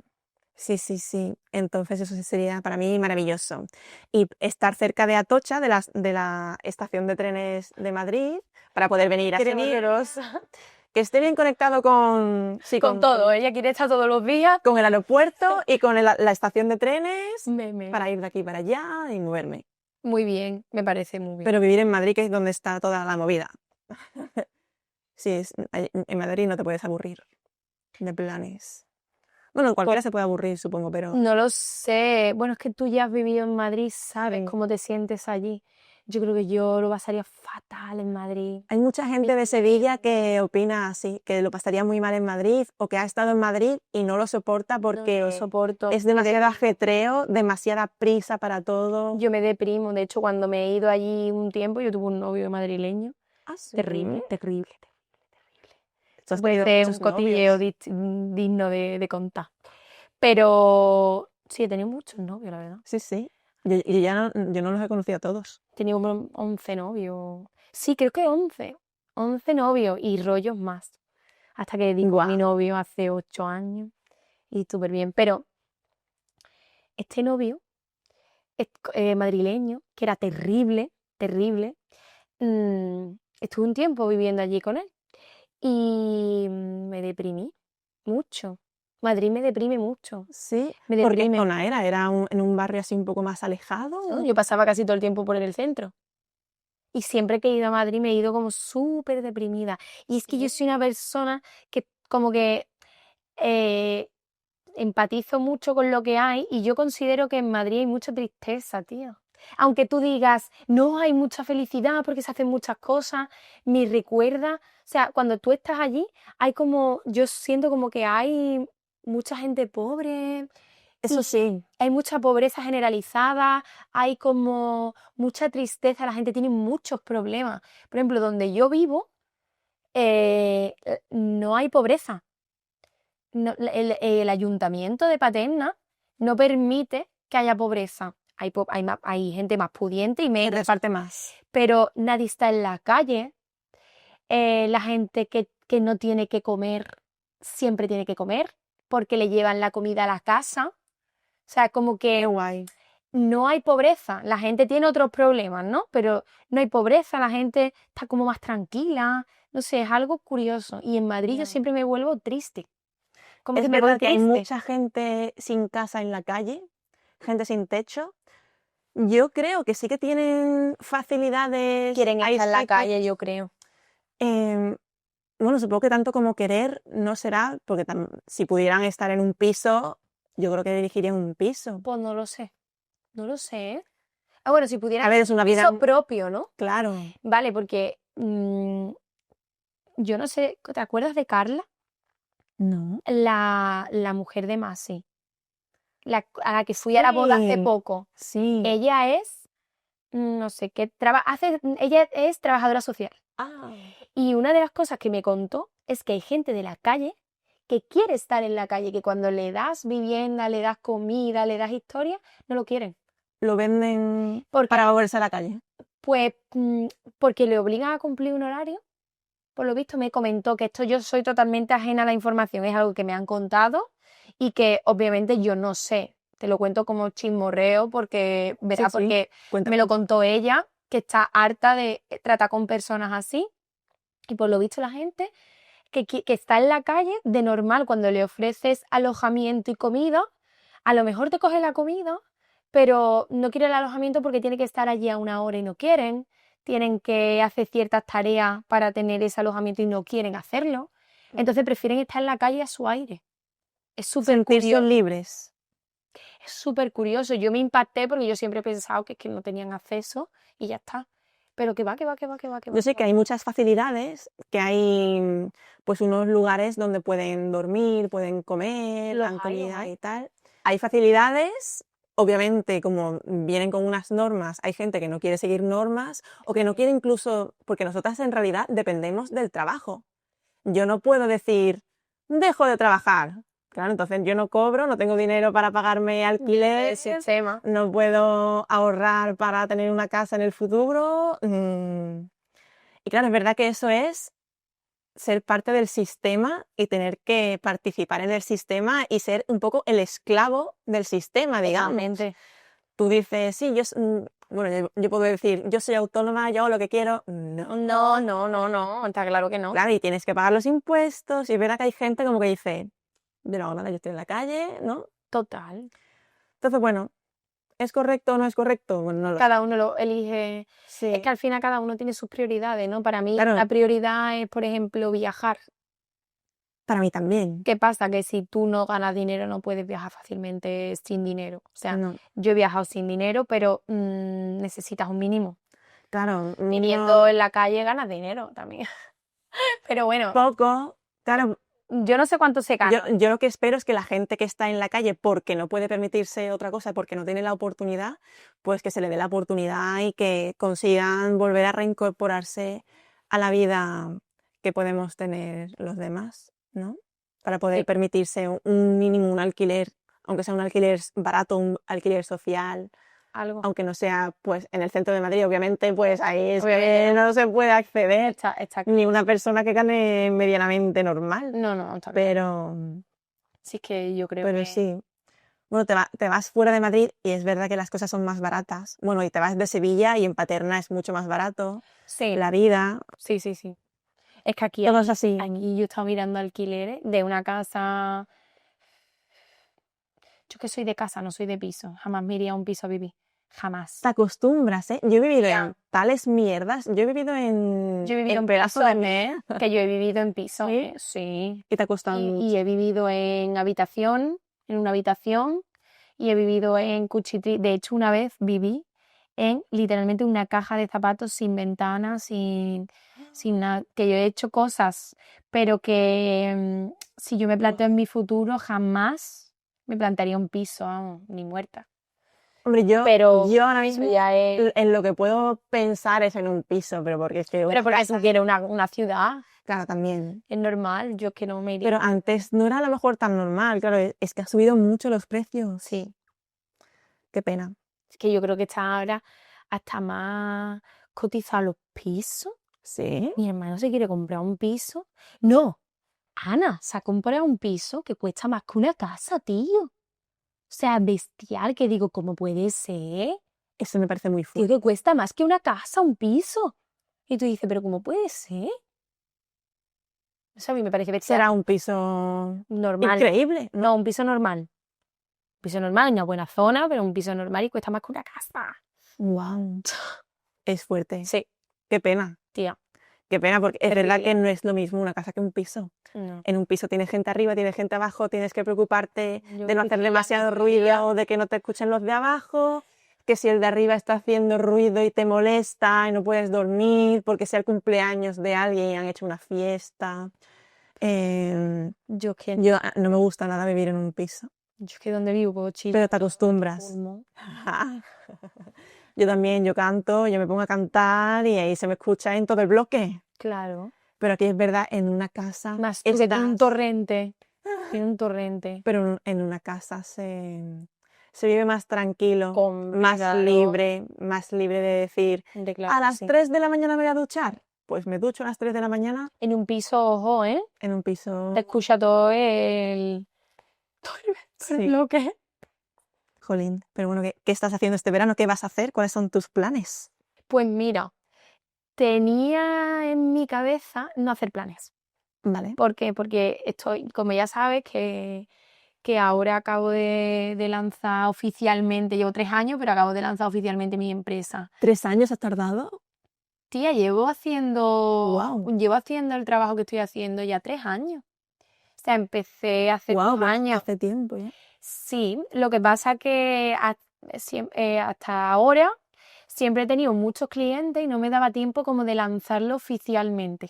sí, sí, sí. Entonces eso sí sería para mí maravilloso. Y estar cerca de Atocha, de la estación de trenes de Madrid, para poder venir a seguiros. Que esté bien conectado con, sí, Con todo, ella quiere estar todos los días. con el aeropuerto y con la estación de trenes Meme. para ir de aquí para allá y moverme. Muy bien, me parece muy bien. Pero vivir en Madrid, que es donde está toda la movida. Sí, en Madrid no te puedes aburrir de planes. Bueno, cualquiera se puede aburrir, supongo, pero No lo sé. Bueno, es que tú ya has vivido en Madrid, sabes Sí. cómo te sientes allí. Yo creo que yo lo pasaría fatal en Madrid. hay mucha gente de Sevilla que opina así, que lo pasaría muy mal en Madrid o que ha estado en Madrid y no lo soporta porque No lo soporto. es demasiado ajetreo, demasiada prisa para todo. Yo me deprimo. De hecho, cuando me he ido allí un tiempo, yo tuve un novio madrileño. Ah, sí. Terrible, terrible. Tú has Puede tenido ser un muchos cotilleo novios. digno de contar. Pero sí, he tenido muchos novios, la verdad. Sí, sí. Yo no los he conocido a todos. He tenido como 11 novios. Sí, creo que 11. 11 novios y rollos más. Hasta que di con mi Guau. novio hace 8 años. Y súper bien. Pero este novio madrileño, que era terrible, terrible, estuve un tiempo viviendo allí con él. Y me deprimí mucho. Madrid me deprime mucho. Sí, Me ¿por qué deprime. zona era? ¿Era en un barrio así un poco más alejado? ¿No? Yo pasaba casi todo el tiempo por el centro. Y siempre que he ido a Madrid me he ido como súper deprimida. Y es que yo soy una persona que como que empatizo mucho con lo que hay y yo considero que en Madrid hay mucha tristeza, tío. Aunque tú digas, no hay mucha felicidad porque se hacen muchas cosas, me recuerda, o sea, cuando tú estás allí, hay como, yo siento como que hay mucha gente pobre. Eso sí. Hay mucha pobreza generalizada, hay como mucha tristeza, la gente tiene muchos problemas. Por ejemplo, donde yo vivo, no hay pobreza. No, el ayuntamiento de Paterna no permite que haya pobreza. Hay gente más pudiente y Se menos, reparte más. pero nadie está en la calle. La gente que no tiene que comer, siempre tiene que comer, porque le llevan la comida a la casa. O sea, como Qué que guay. no hay pobreza. La gente tiene otros problemas, ¿no? Pero no hay pobreza, la gente está como más tranquila. No sé, es algo curioso. Y en Madrid yo Ya. siempre me vuelvo triste. Como Es que me voy verdad que hay triste. mucha gente sin casa en la calle, gente sin techo. Yo creo que sí que tienen facilidades. Quieren hay estar en la sitios, calle, yo creo. bueno, supongo que tanto como querer no será, porque si pudieran estar en un piso, yo creo que elegirían un piso. Pues no lo sé. No lo sé, ¿eh? Ah, bueno, si pudiera A ver, es una vida. piso propio, ¿no? Claro. Vale, porque yo no sé, ¿te acuerdas de Carla? No. La mujer de Masi, a la que fui a la boda hace Sí. poco. Sí. Ella es, no sé qué, ella es trabajadora social. Ah. Y una de las cosas que me contó es que hay gente de la calle que quiere estar en la calle, que cuando le das vivienda, le das comida, le das historia, no lo quieren. Lo venden ¿Por qué? para moverse a la calle. Pues porque le obligan a cumplir un horario. Por lo visto me comentó que esto yo soy totalmente ajena a la información, es algo que me han contado y que obviamente yo no sé. Te lo cuento como chismorreo porque, ¿verdad? Sí, sí. Porque Cuenta. me lo contó ella, que está harta de tratar con personas así. Y por lo visto la gente que está en la calle, de normal, cuando le ofreces alojamiento y comida, a lo mejor te coge la comida, pero no quiere el alojamiento porque tiene que estar allí a 1 hora y no quieren. Tienen que hacer ciertas tareas para tener ese alojamiento y no quieren hacerlo. Entonces prefieren estar en la calle a su aire. Es súper Sentirse curioso. libres. Es súper curioso. Yo me impacté porque yo siempre he pensado que es que no tenían acceso y ya está. Pero que va, que va, que va, que va, que va. Yo sé que hay muchas facilidades, que hay pues unos lugares donde pueden dormir, pueden comer, Los dan hay, comida los hay. y tal. Hay facilidades, obviamente, como vienen con unas normas, hay gente que no quiere seguir normas o que no quiere incluso, porque nosotras en realidad dependemos del trabajo. Yo no puedo decir, dejo de trabajar. Claro, entonces yo no cobro, no tengo dinero para pagarme alquiler, El sistema. no puedo ahorrar para tener una casa en el futuro. Y claro, es verdad que eso es ser parte del sistema y tener que participar en el sistema y ser un poco el esclavo del sistema, digamos. Totalmente. Tú dices, sí, bueno, yo puedo decir, yo soy autónoma, yo hago lo que quiero. No, está claro que no. Claro, y tienes que pagar los impuestos y es verdad que hay gente como que dice, yo no hago nada, yo estoy en la calle, ¿no? Total. Entonces, bueno, ¿es correcto o no es correcto? Bueno, no lo sé. Cada uno lo elige. Sí, Es que al final cada uno tiene sus prioridades, ¿no? Para mí Claro. la prioridad es, por ejemplo, viajar. para mí también. ¿Qué pasa? Que si tú no ganas dinero no puedes viajar fácilmente sin dinero. O sea, No, yo he viajado sin dinero, pero necesitas un mínimo. claro, Viviendo en la calle ganas dinero también. Pero bueno, poco, claro, yo no sé cuánto se gana. yo lo que espero es que la gente que está en la calle porque no puede permitirse otra cosa, porque no tiene la oportunidad, pues que se le dé la oportunidad y que consigan volver a reincorporarse a la vida que podemos tener los demás, ¿no? Para poder Sí. permitirse un mínimo, un alquiler, aunque sea un alquiler barato, un alquiler social, Algo. aunque no sea pues en el centro de Madrid, obviamente, pues ahí es Obviamente que no se puede acceder Está ni una persona que gane medianamente normal. No, está claro. Pero Sí, es que yo creo que sí. Bueno, te vas fuera de Madrid y es verdad que las cosas son más baratas. Bueno, y te vas de Sevilla y en Paterna es mucho más barato. sí, La vida, sí. Es que aquí todo es así. yo estaba mirando alquileres de una casa. Yo que soy de casa, no soy de piso. Jamás me iría a un piso a vivir. Jamás. Te acostumbras, ¿eh? Yo he vivido Ya. en tales mierdas. Yo he vivido en Yo he vivido en pedazo piso. de mes Que yo he vivido en piso. ¿Sí? Sí. y te ha costado mucho. Y he vivido en una habitación, y he vivido en cuchitri. De hecho, una vez viví en literalmente una caja de zapatos sin ventanas, sin nada. Que yo he hecho cosas, pero que si yo me planteo en mi futuro, jamás me plantearía un piso, vamos, ni muerta. Hombre, Pero yo ahora eso mismo ya es. en lo que puedo pensar es en un piso, pero porque es que Pero una porque casa, tú quieres una ciudad, claro, también. es normal. Yo es que no me iría. Pero antes no era a lo mejor tan normal, claro, es que ha subido mucho los precios. Sí. Qué pena. Es que yo creo que está ahora hasta más cotizados los pisos. Sí. Mi hermano se quiere comprar un piso. No, Ana se ha comprado un piso que cuesta más que una casa, tío. O sea, bestial, que digo, ¿cómo puede ser? Eso me parece muy Tío, fuerte. que cuesta más que una casa, un piso. Y tú dices, ¿pero cómo puede ser? Eso a mí me parece bestial. Será un piso Normal. increíble. No, un piso normal. Un piso normal, en una buena zona, pero un piso normal y cuesta más que una casa. Wow. Es fuerte. Sí, Qué pena. tía. Qué pena, porque es verdad Terrible. que no es lo mismo una casa que un piso. No. En un piso tienes gente arriba, tienes gente abajo, tienes que preocuparte Yo de no que hacer sí, demasiado la ruido o de que no te escuchen los de abajo, que si el de arriba está haciendo ruido y te molesta y no puedes dormir porque sea el cumpleaños de alguien y han hecho una fiesta. Yo que No me gusta nada vivir en un piso, donde vivo puedo chillar. pero te acostumbras. Pulmón. Yo también, yo canto, yo me pongo a cantar y ahí se me escucha en todo el bloque. Claro. Pero aquí es verdad, en una casa Más tú que tiene un estás- torrente. Tiene un torrente. pero en una casa se vive más tranquilo, Con más claro. libre de decir, De claro, a las sí. 3 de la mañana me voy a duchar. Pues me ducho a las 3 de la mañana En un piso, ojo, ¿eh? en un piso. Te escucha todo el Sí, bloque. jolín. Pero bueno, ¿qué estás haciendo este verano? ¿Qué vas a hacer? ¿Cuáles son tus planes? Pues mira, tenía en mi cabeza no hacer planes. Vale. ¿Por qué? Porque estoy, como ya sabes, que ahora acabo de lanzar oficialmente, llevo 3 años, pero acabo de lanzar oficialmente mi empresa. 3 años has tardado. Tía, llevo haciendo Guau. el trabajo que estoy haciendo ya 3 años. O sea, empecé hace Guau, 2 años. hace tiempo ya. Sí, lo que pasa que hasta ahora siempre he tenido muchos clientes y no me daba tiempo como de lanzarlo oficialmente,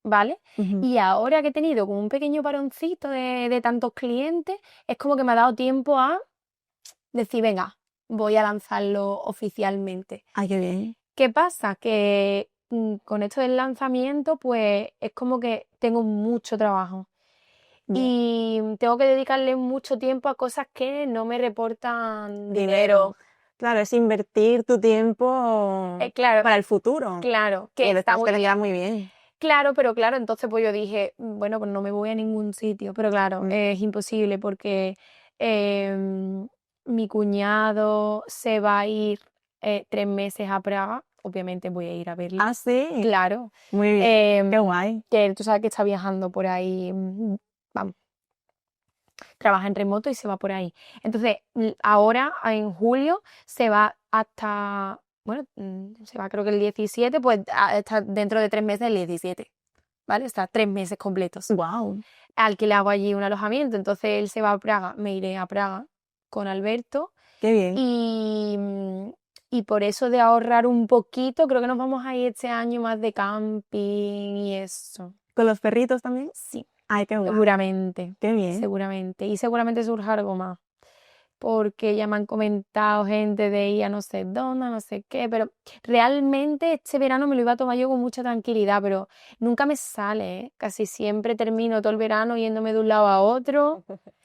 ¿vale? Ujú. Y ahora que he tenido como un pequeño paroncito de tantos clientes, es como que me ha dado tiempo a decir, venga, voy a lanzarlo oficialmente. Ay, qué bien. ¿Qué pasa? Que con esto del lanzamiento, pues es como que tengo mucho trabajo y tengo que dedicarle mucho tiempo a cosas que no me reportan dinero. Claro, es invertir tu tiempo Claro, para el futuro. claro, Y que está después muy te le queda bien. muy bien. Claro, pero claro, entonces pues yo dije, bueno, pues no me voy a ningún sitio, pero claro, Mm. es imposible porque mi cuñado se va a ir 3 meses a Praga, obviamente voy a ir a verlo, Ah, sí. claro, Muy bien. em, Qué guay. que él, tú sabes que está viajando por ahí, vamos, trabaja en remoto y se va por ahí. Entonces, ahora en julio se va hasta, bueno, se va creo que el 17, pues está dentro de 3 meses el 17, ¿vale? Está 3 meses completos. Wow. Al que le hago allí un alojamiento, entonces él se va a Praga, me iré a Praga con Alberto Qué bien. y por eso de ahorrar un poquito, creo que nos vamos a ir este año más de camping y eso. ¿Con los perritos también? Sí. Ay, qué guay. Seguramente, Qué bien. seguramente. Y seguramente surja algo más. Porque ya me han comentado gente de ir a no sé dónde, a no sé qué, pero realmente este verano me lo iba a tomar yo con mucha tranquilidad, pero nunca me sale, ¿eh? Casi siempre termino todo el verano yéndome de un lado a otro,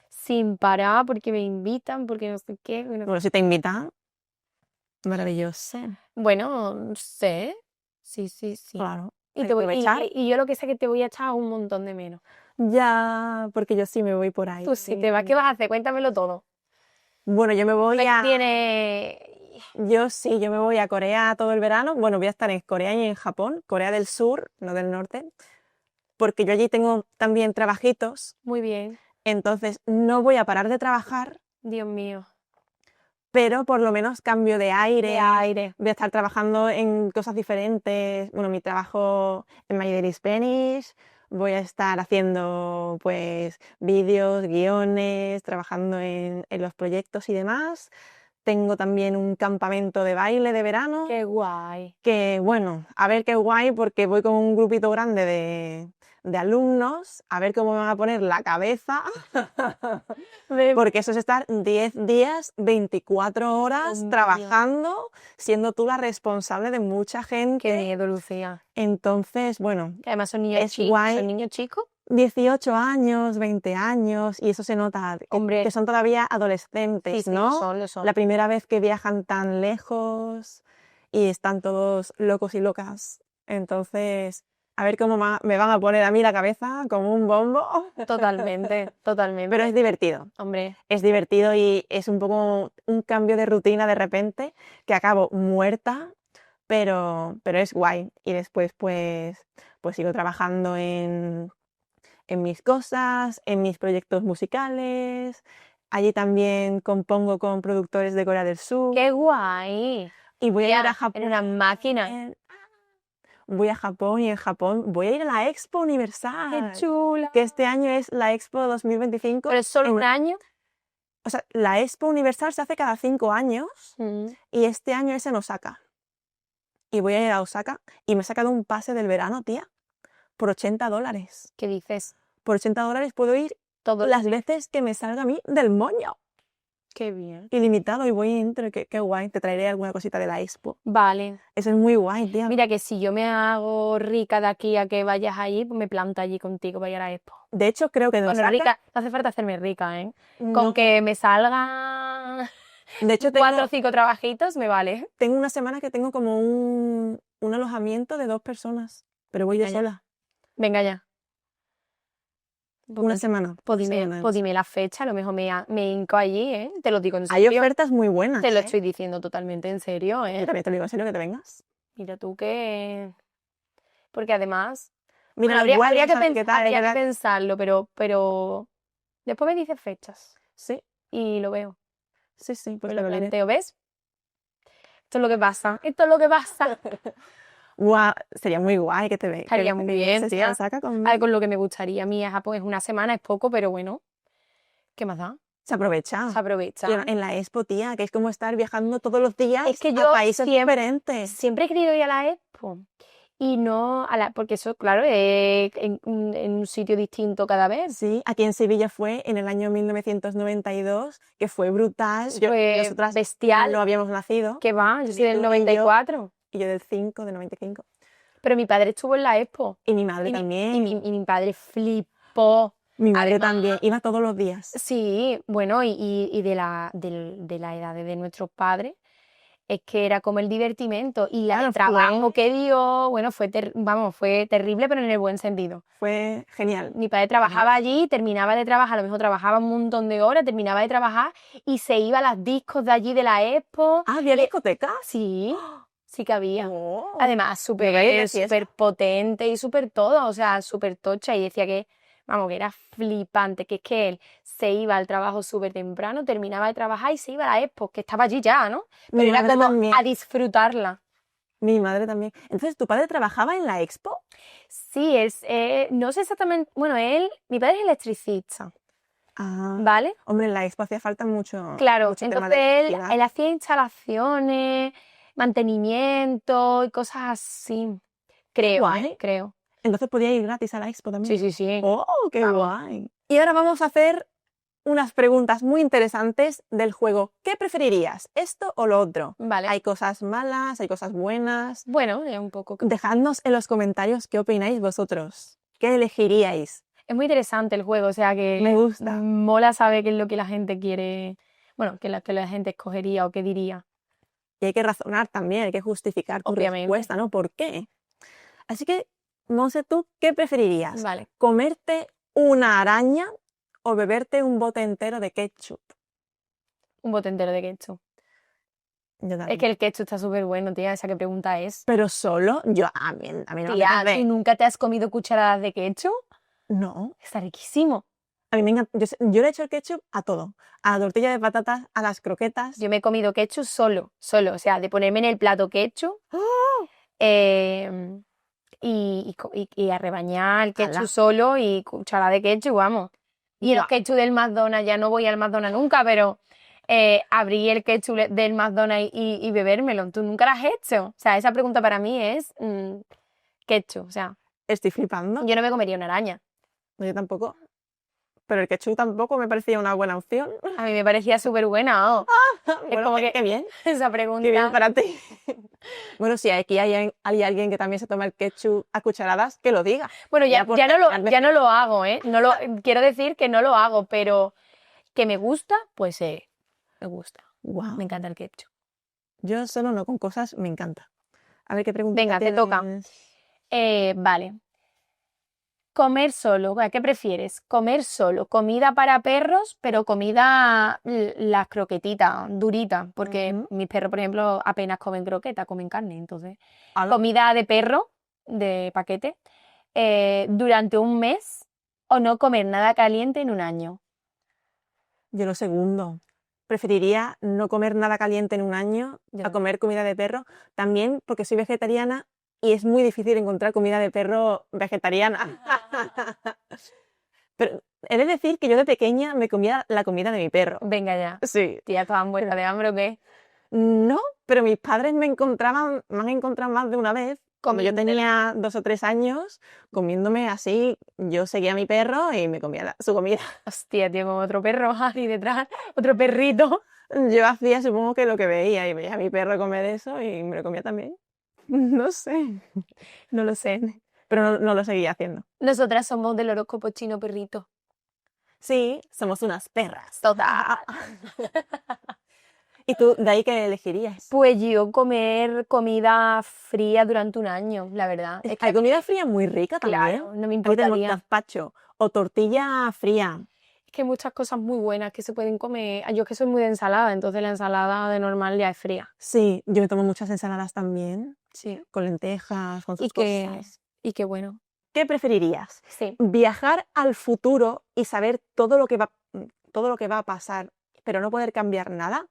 sin parar, porque me invitan, porque no sé qué. Bueno, si te invitan, maravilloso. Bueno, no sé. Sí, sí, sí. Claro. Y, Hay que aprovechar. y yo lo que sé que te voy a echar un montón de menos. Ya, porque yo sí me voy por ahí. Tú sí te vas, ¿qué vas a hacer? Cuéntamelo todo. Bueno, yo me voy Ve que a... tiene... Yo sí, yo me voy a Corea todo el verano. Bueno, voy a estar en Corea y en Japón, Corea del Sur, no del norte, porque yo allí tengo también trabajitos, Muy bien. entonces no voy a parar de trabajar, Dios mío. pero por lo menos cambio de aire. De aire. Voy a estar trabajando en cosas diferentes. Bueno, mi trabajo en My Daily Spanish, voy a estar haciendo pues vídeos, guiones, trabajando en los proyectos y demás. Tengo también un campamento de baile de verano. Qué guay. Que bueno, a ver qué guay, porque voy con un grupito grande de alumnos, a ver cómo me van a poner la cabeza, porque eso es estar 10 días, 24 horas Dios mío. trabajando, siendo tú la responsable de mucha Qué gente. miedo, Lucía. Entonces, bueno, Que además son niños es chicos. guay. ¿Son niños chicos? 18 años, 20 años, y eso se nota, Hombre. que son todavía adolescentes, Sí, sí, ¿no? lo son. La primera vez que viajan tan lejos y están todos locos y locas. Entonces, a ver cómo me van a poner a mí la cabeza como un bombo. Totalmente, totalmente. Pero es divertido. Hombre, Es divertido y es un poco un cambio de rutina de repente, que acabo muerta, pero es guay. Y después pues sigo trabajando en mis cosas, en mis proyectos musicales. Allí también compongo con productores de Corea del Sur. qué guay. Y voy a ir a Ya, Japón. en una máquina. Voy a Japón y en Japón voy a ir a la Expo Universal. Qué chula. Que este año es la Expo 2025. Pero es solo un año. O sea, la Expo Universal se hace cada 5 años y este año es en Osaka. Y voy a ir a Osaka y me he sacado un pase del verano, tía, por $80. ¿Qué dices? Por $80 puedo ir Todo las veces que me salga a mí del moño. Qué bien. Ilimitado y voy entre, qué guay, te traeré alguna cosita de la Expo. Vale. Eso es muy guay, tía. Mira que si yo me hago rica de aquí a que vayas allí, pues me planto allí contigo para ir a la Expo. De hecho, creo que de Bueno, Osaka, rica, no hace falta hacerme rica, ¿eh? no. Con que me salgan De hecho, 4 o 5 trabajitos me vale. tengo una semana que tengo como un alojamiento de 2 personas, pero voy yo Venga ya. sola. Venga ya. Una semana. Pues dime la fecha, a lo mejor me hinco allí, ¿eh? Te lo digo en Hay serio. ofertas muy buenas. Te lo ¿eh? estoy diciendo totalmente en serio, Yo ¿eh? también te lo digo en serio, que te vengas. Mira tú que... Porque además... Mira, Bueno, igual, habría que, ¿sabes qué tal? habría que pensarlo, pero... Después me dices fechas Sí, y lo veo. sí, pues Me te lo lo diré. planteo, ¿ves? Esto es lo que pasa. Esto es lo que pasa. Guau, sería muy guay que te veas. Estaría muy bien, Se tía. saca con... Algo con lo que me gustaría. A mí es Japón, es una semana, es poco, pero bueno. ¿Qué más da? Se aprovecha. Se aprovecha. Pero en la Expo, tía, que es como estar viajando todos los días Es que a yo países siempre- diferentes. Siempre he querido ir a la Expo y no porque eso, claro, es en un sitio distinto cada vez. Sí, aquí en Sevilla fue en el año 1992, que fue brutal. Fue Nosotras bestial. no habíamos nacido, Que va, yo soy Ni del tú ni yo. 94. y yo del 5, del 95. Pero mi padre estuvo en la Expo. Y mi madre Y también. mi padre flipó. Mi madre además- también. Iba todos los días. Sí, bueno, y de la edad de nuestros padres, es que era como el divertimento. Y Claro, el trabajo que dio, bueno, fue terrible, pero en el buen sentido. Fue genial. Mi padre trabajaba allí, terminaba de trabajar, a lo mejor trabajaba un montón de horas, terminaba de trabajar y se iba a las discos de allí de la Expo. Ah, ¿había discotecas? Sí, sí que había. Oh. Además, Yo iba a ir de fiesta. súper potente y súper todo, o sea, súper tocha. Y decía que, vamos, que era flipante, que es que él se iba al trabajo súper temprano, terminaba de trabajar y se iba a la Expo, que estaba allí ya, ¿no? Mi Pero era madre como también. a disfrutarla. Mi madre también. Entonces, ¿tu padre trabajaba en la Expo? Sí, no sé exactamente, bueno, mi padre es electricista, Ah, ¿vale? hombre, en la Expo hacía falta mucho, Claro, mucho tema entonces de él electricidad. hacía instalaciones, mantenimiento y cosas así. Creo, guay. creo. Entonces podía ir gratis a la Expo también. Sí, sí, sí. ¡Oh, qué Vamos. guay! Y ahora vamos a hacer unas preguntas muy interesantes del juego. ¿Qué preferirías, esto o lo otro? Vale. Hay cosas malas, hay cosas buenas. Bueno, es un poco. Dejadnos en los comentarios qué opináis vosotros. ¿Qué elegiríais? Es muy interesante el juego, o sea que Me gusta. mola saber qué es lo que la gente quiere, bueno, que la gente escogería o qué diría. Y hay que razonar también, hay que justificar tu Obviamente. respuesta, ¿no? ¿Por qué? Así que, Monse, ¿tú qué preferirías? Vale. ¿Comerte una araña o beberte un bote entero de ketchup? Un bote entero de ketchup. Yo Es también. que el ketchup está súper bueno, tía, esa qué pregunta es. Pero solo, a mí no me Tía, apetece. ¿tú nunca te has comido cucharadas de ketchup? No, Está riquísimo. a mí me encanta. Yo le echo el ketchup a todo. A la tortilla de patatas, a las croquetas. Yo me he comido ketchup solo, o sea, de ponerme en el plato ketchup ¡Oh! y a rebañar el ketchup ¡Hala! solo y cucharada de ketchup, vamos. Y el Guau. ketchup del McDonald's, ya no voy al McDonald's nunca, pero abrí el ketchup del McDonald's y bebérmelo. ¿Tú nunca lo has hecho? O sea, esa pregunta para mí es ketchup, o sea, Estoy flipando. yo no me comería una araña. No, yo tampoco. Pero el ketchup tampoco me parecía una buena opción. A mí me parecía súper buena, ¿no? Bueno, como qué, que- qué bien. Esa pregunta. Qué bien para ti. Bueno, si aquí hay alguien que también se toma el ketchup a cucharadas, que lo diga. Bueno, Ya por ya terminar de- no lo hago, ¿eh? Quiero decir que no lo hago, pero que me gusta, pues me gusta. Guau. Me encanta el ketchup. Yo solo no, con cosas me encanta. A ver qué pregunta Venga, te toca. Vale. Comer solo, ¿qué prefieres? Comer solo, comida para perros, pero comida, las croquetitas, duritas, porque Ujú. mis perros, por ejemplo, apenas comen croqueta, comen carne, entonces. Ala. Comida de perro, de paquete, durante un mes, o no comer nada caliente en un año. Yo lo segundo. Preferiría no comer nada caliente en un año Yo a comer comida de perro. También porque soy vegetariana y es muy difícil encontrar comida de perro vegetariana. Pero he de decir que yo de pequeña me comía la comida de mi perro. Venga ya. Sí. Tía, ¿estaban muerta de hambre o qué? No, pero mis padres me han encontrado más de una vez. Cuando yo Comiéndote. tenía 2 o 3 años, comiéndome así, yo seguía a mi perro y me comía su comida. Hostia, tío, como otro perro ahí detrás, otro perrito. Yo hacía, supongo que lo que veía, y veía a mi perro comer eso y me lo comía también. No sé, No lo sé. pero no lo seguía haciendo. Nosotras somos del horóscopo chino perrito. Sí, somos unas perras. Total. ¿Y tú, de ahí qué elegirías? Pues yo comer comida fría durante un año, la verdad. Es que, Hay comida fría muy rica también. claro, no me Aquí tenemos importaría. gazpacho o tortilla fría. Es que hay muchas cosas muy buenas que se pueden comer. Yo es que soy muy de ensalada, entonces la ensalada de normal ya es fría. Sí, yo me tomo muchas ensaladas también, Sí. con lentejas, con Y sus que, cosas. y que bueno. ¿Qué preferirías? Sí. ¿Viajar al futuro y saber todo lo que va a pasar, pero no poder cambiar nada?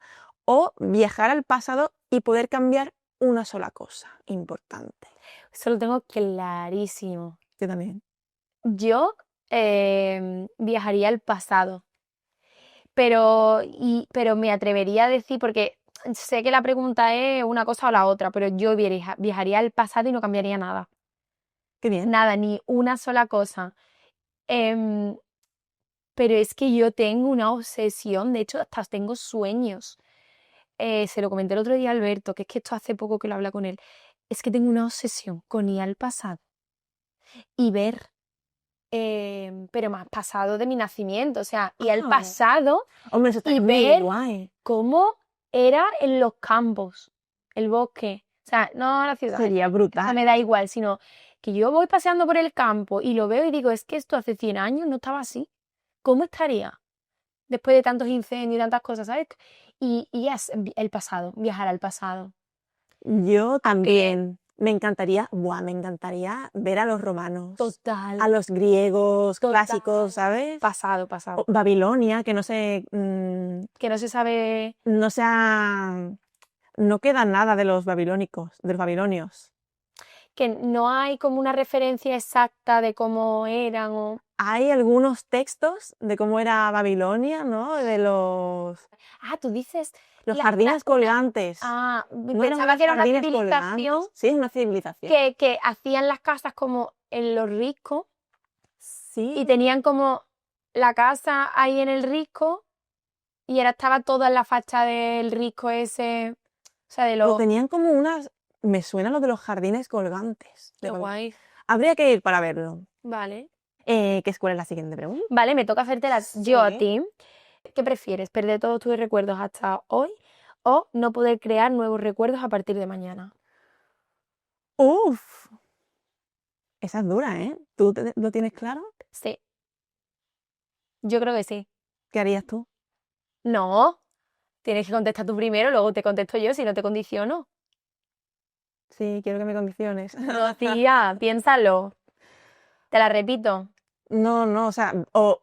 ¿O viajar al pasado y poder cambiar una sola cosa importante? Eso lo tengo clarísimo. Yo también. Yo viajaría al pasado, pero me atrevería a decir, porque sé que la pregunta es una cosa o la otra, pero yo viajaría al pasado y no cambiaría nada. Qué bien. Nada, ni una sola cosa. Em, pero es que yo tengo una obsesión, de hecho, hasta tengo sueños. Se lo comenté el otro día a Alberto, que es que esto hace poco que lo habla con él. Es que tengo una obsesión con ir al pasado y ver, pero más pasado de mi nacimiento, o sea, ir al Ah. pasado Hombre, eso está y muy ver guay. cómo era en los campos, el bosque. O sea, no la ciudad, Sería eso brutal. me da igual, sino que yo voy paseando por el campo y lo veo y digo, es que esto hace 100 años no estaba así. ¿Cómo estaría? Después de tantos incendios y tantas cosas, ¿sabes? Y es el pasado, viajar al pasado. Yo también. Me encantaría ver a los romanos, Total. a los griegos Total. clásicos, ¿sabes? Pasado. O Babilonia, que no sé, Que no se sabe. no queda nada de los babilonios. Que no hay como una referencia exacta de cómo eran o. Hay algunos textos de cómo era Babilonia, ¿no? De los Ah, tú dices. jardines colgantes. Ah, ¿No eran pensaba unos que era una jardines civilización colgantes? Sí, es una civilización. que hacían las casas como en los riscos Sí. y tenían como la casa ahí en el risco y ahora estaba toda en la facha del risco ese. O sea, de Lo los. tenían como unas. Me suena lo de los jardines colgantes. Qué guay. Habría que ir para verlo. Vale. ¿Cuál es la siguiente pregunta? Vale, me toca hacértela yo a Sí. ti. ¿Qué prefieres? ¿Perder todos tus recuerdos hasta hoy o no poder crear nuevos recuerdos a partir de mañana? Uf, esa es dura, ¿eh? ¿Tú lo tienes claro? Sí, yo creo que sí. ¿Qué harías tú? No, tienes que contestar tú primero, luego te contesto yo si no te condiciono. Sí, quiero que me condiciones. No, tía, piénsalo. Te la repito. No, o sea, o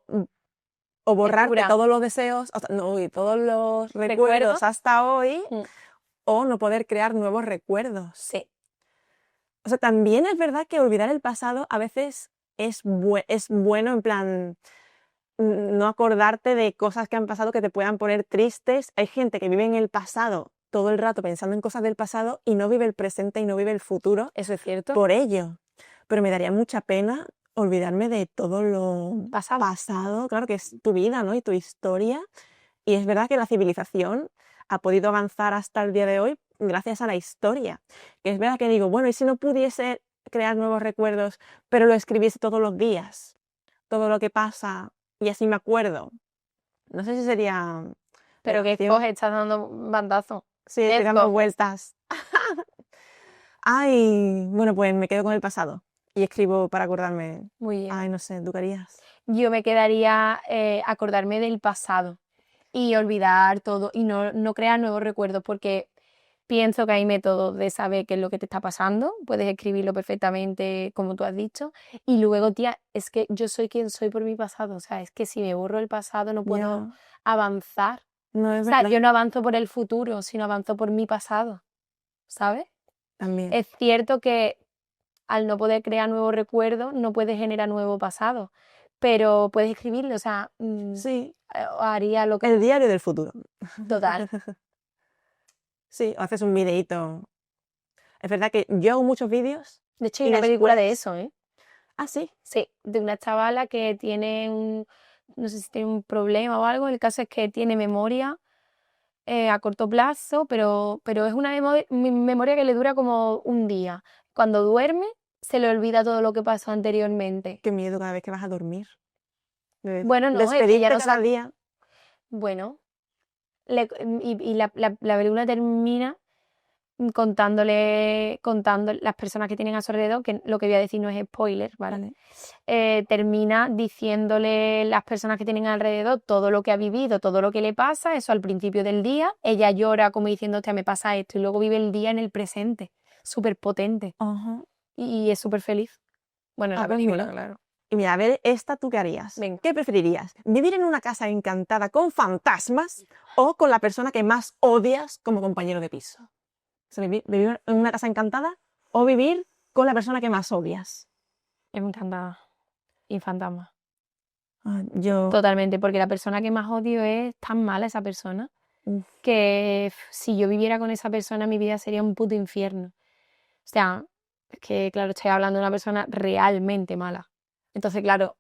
borrarte dura. todos los deseos, o sea, no, y todos los recuerdos ¿Recuerdos? hasta hoy, Mm. o no poder crear nuevos recuerdos. Sí, O sea, también es verdad que olvidar el pasado a veces es bueno, en plan, no acordarte de cosas que han pasado que te puedan poner tristes. Hay gente que vive en el pasado todo el rato pensando en cosas del pasado y no vive el presente y no vive el futuro eso es cierto. por ello. Pero me daría mucha pena olvidarme de todo lo Pasado. claro que es tu vida, ¿no? Y tu historia. Y es verdad que la civilización ha podido avanzar hasta el día de hoy gracias a la historia. Que es verdad que digo, bueno, ¿y si no pudiese crear nuevos recuerdos, pero lo escribiese todos los días? Todo lo que pasa y así me acuerdo. No sé si sería... Pero que opción. coge, estás dando un bandazo. Sí, estoy ¿Qué dando coges? vueltas. Ay, bueno, pues me quedo con el pasado y escribo para acordarme. Muy bien. Ay, no sé, ¿tú qué harías? Yo me quedaría acordarme del pasado y olvidar todo y no crear nuevos recuerdos porque pienso que hay métodos de saber qué es lo que te está pasando, puedes escribirlo perfectamente como tú has dicho y luego, tía, es que yo soy quien soy por mi pasado, o sea, es que si me borro el pasado no puedo Ya, avanzar, no es o sea, verdad. yo no avanzo por el futuro, sino avanzo por mi pasado, ¿sabes? También. Es cierto que al no poder crear nuevos recuerdos, no puedes generar nuevo pasado, pero puedes escribirlo, o sea, Sí, haría lo que. el diario del futuro. Total. Sí, o haces un videíto. Es verdad que yo hago muchos vídeos. De hecho, hay Y una película de después- eso, ¿eh? Ah, sí. Sí, de una chavala que tiene no sé si tiene un problema o algo, el caso es que tiene memoria a corto plazo, pero es una memoria que le dura como un día. Cuando duerme, se le olvida todo lo que pasó anteriormente. Qué miedo cada vez que vas a dormir. Bueno, no, es que Despedirte ya no cada sabe. día. Bueno, y la película termina contando las personas que tienen a su alrededor, que lo que voy a decir no es spoiler, ¿vale? Termina diciéndole las personas que tienen alrededor todo lo que ha vivido, todo lo que le pasa, eso al principio del día, ella llora como diciendo, hostia, me pasa esto, y luego vive el día en el presente, súper potente, Ajá. y es súper feliz. Bueno, en Ah, la pues película, mira. claro. Y mira, a ver, esta tú qué harías. Venga. ¿Qué preferirías? ¿Vivir en una casa encantada con fantasmas o con la persona que más odias como compañero de piso? O sea, vivir en una casa encantada o vivir con la persona que más odias. Encantada. Y fantasma. Yo... Totalmente, porque la persona que más odio es tan mala esa persona uf, que si yo viviera con esa persona mi vida sería un puto infierno. O sea, es que claro, estoy hablando de una persona realmente mala. Entonces, claro,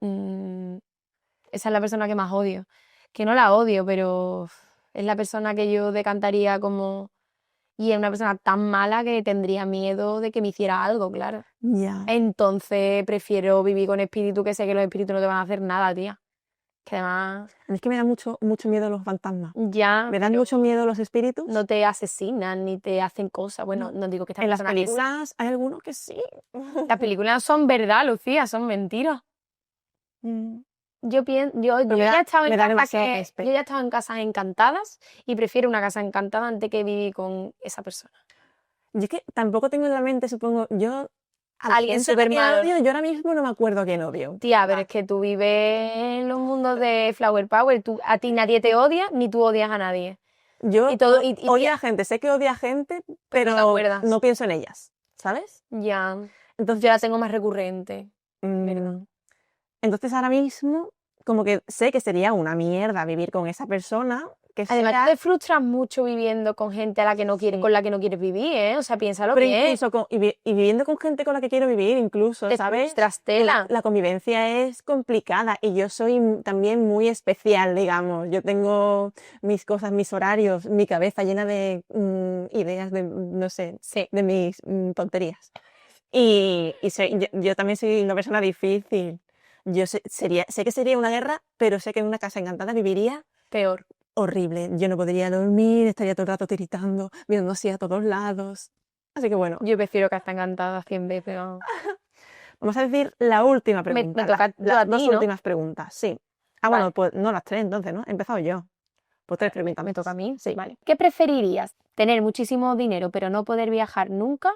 esa es la persona que más odio. Que no la odio, pero es la persona que yo decantaría como... Y es una persona tan mala que tendría miedo de que me hiciera algo, claro. ya. Entonces prefiero vivir con espíritus que sé que los espíritus no te van a hacer nada, tía. Que además Es que me da mucho miedo los fantasmas. ya Me dan mucho miedo los espíritus. no te asesinan ni te hacen cosas. Bueno, no digo que estas En las personas películas hay algunos que sí. las películas son verdad, Lucía, son mentiras. Mm. Yo Pero ya he estado en me da casas demasiado yo respeto. ya he estado en casas encantadas y prefiero una casa encantada antes que vivir con esa persona. Yo es que tampoco tengo en la mente, supongo, yo... Alguien pienso en súper a quién malo. odio, yo ahora mismo no me acuerdo a quién odio. Tía, pero es que tú vives en los mundos de Flower Power. A ti nadie te odia, ni tú odias a nadie. Yo Y todo, y odio tía, a gente, sé que odia a gente, no te pero acuerdas. no pienso en ellas, ¿sabes? Ya, Entonces, yo la tengo más recurrente. mm, entonces ahora mismo como que sé que sería una mierda vivir con esa persona, que Además, sea... tú te frustras mucho viviendo con gente a la que no quieres, Sí. con la que no quieres vivir, ¿eh? O sea, piénsalo Pero bien. incluso y viviendo con gente con la que quiero vivir, incluso, Te ¿sabes? frustras, tela. La convivencia es complicada y yo soy también muy especial, digamos. Yo tengo mis cosas, mis horarios, mi cabeza llena de ideas de, no sé, Sí. de mis tonterías. Y yo también soy una persona difícil. Sé que sería una guerra, pero sé que en una casa encantada viviría Peor. horrible. Yo no podría dormir, estaría todo el rato tiritando, viendo así a todos lados. Así que bueno, Yo prefiero que estar encantada 100 veces. ¿No? vamos a decir la última Me pregunta. toca a Las ti, dos ¿no? últimas preguntas, sí. Ah, Vale. bueno, pues no las tres entonces, ¿no? He empezado yo. Pues tres preguntas. Me toca a mí. Sí. Vale. ¿Qué preferirías? ¿Tener muchísimo dinero pero no poder viajar nunca?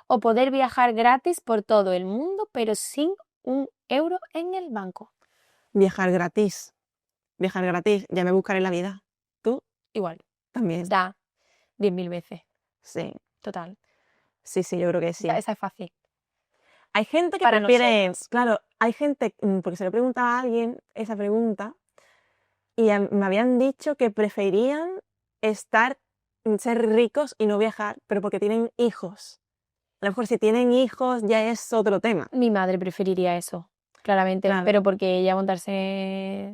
¿O poder viajar gratis por todo el mundo pero sin un euro en el banco? Viajar gratis. Viajar gratis, ya me buscaré la vida. ¿Tú? Igual. También. Da 10.000 veces. Sí. Total. Sí, yo creo que sí. Esa es fácil. Hay gente que Para prefiere, claro, hay gente, porque se le pregunta a alguien esa pregunta y me habían dicho que preferían ser ricos y no viajar, pero porque tienen hijos. A lo mejor si tienen hijos ya es otro tema. Mi madre preferiría eso, claramente, Claro. pero porque ella montarse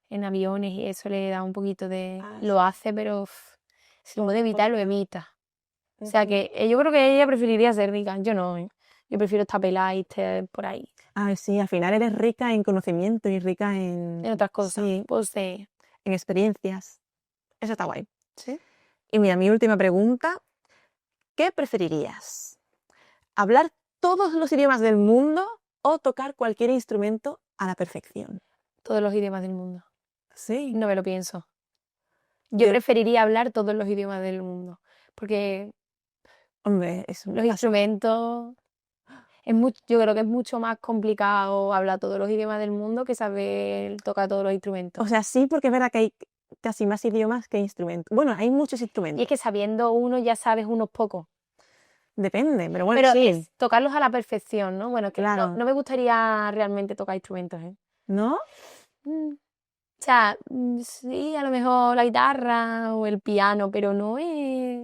en aviones y eso le da un poquito de... Ah, Lo hace, pero si lo puede evitar, lo evita. O sea Ujú. que yo creo que ella preferiría ser rica, yo no, ¿eh? Yo prefiero estar pelada y estar por ahí, Ah, sí, al final eres rica en conocimiento y rica en otras cosas. sí, Pues sí. en experiencias. Eso está guay. ¿Sí? Y mira, mi última pregunta, ¿qué preferirías? ¿Hablar todos los idiomas del mundo o tocar cualquier instrumento a la perfección? Todos los idiomas del mundo. Sí. No me lo pienso. Yo preferiría hablar todos los idiomas del mundo, porque Hombre, los instrumentos... yo creo que es mucho más complicado hablar todos los idiomas del mundo que saber tocar todos los instrumentos. O sea, sí, porque es verdad que hay casi más idiomas que instrumentos. Bueno, hay muchos Y instrumentos. es que sabiendo uno ya sabes unos pocos. Depende, pero bueno, Pero sí. es tocarlos a la perfección, ¿no? Bueno, es que Claro. no me gustaría realmente tocar instrumentos, ¿eh? ¿No? O sea, sí, a lo mejor la guitarra o el piano, pero no es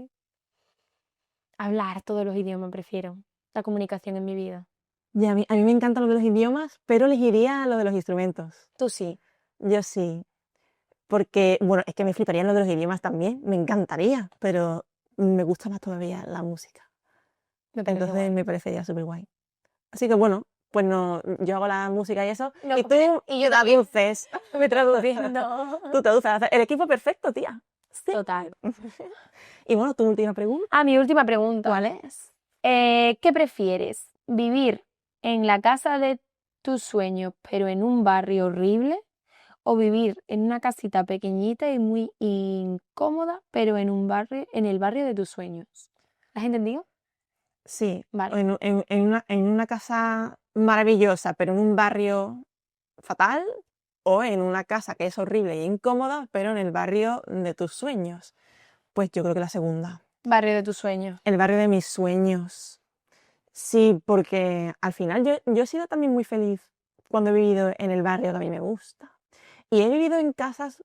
hablar todos los idiomas, prefiero. La comunicación en mi vida. Y a mí me encanta lo de los idiomas, pero elegiría lo de los instrumentos. Tú sí. Yo sí. Porque, bueno, es que me fliparían lo de los idiomas también, me encantaría, pero me gusta más todavía la música. Me parece Entonces guay. me parecería súper guay. Así que bueno, pues no, yo hago la música y eso, No, y tú y yo también. traduces. Me traduciendo. Tú traduces. El equipo perfecto, tía. Sí. Total. Y bueno, tu última pregunta. Ah, mi última pregunta. ¿Cuál es? ¿Qué prefieres? ¿Vivir en la casa de tus sueños, pero en un barrio horrible? ¿O vivir en una casita pequeñita y muy incómoda, pero en el barrio de tus sueños? ¿Lo has entendido? Sí, Vale. en una casa maravillosa, pero en un barrio fatal, o en una casa que es horrible e incómoda, pero en el barrio de tus sueños. Pues yo creo que la segunda. Barrio de tus sueños. El barrio de mis sueños. Sí, porque al final yo he sido también muy feliz cuando he vivido en el barrio que a mí me gusta. Y he vivido en casas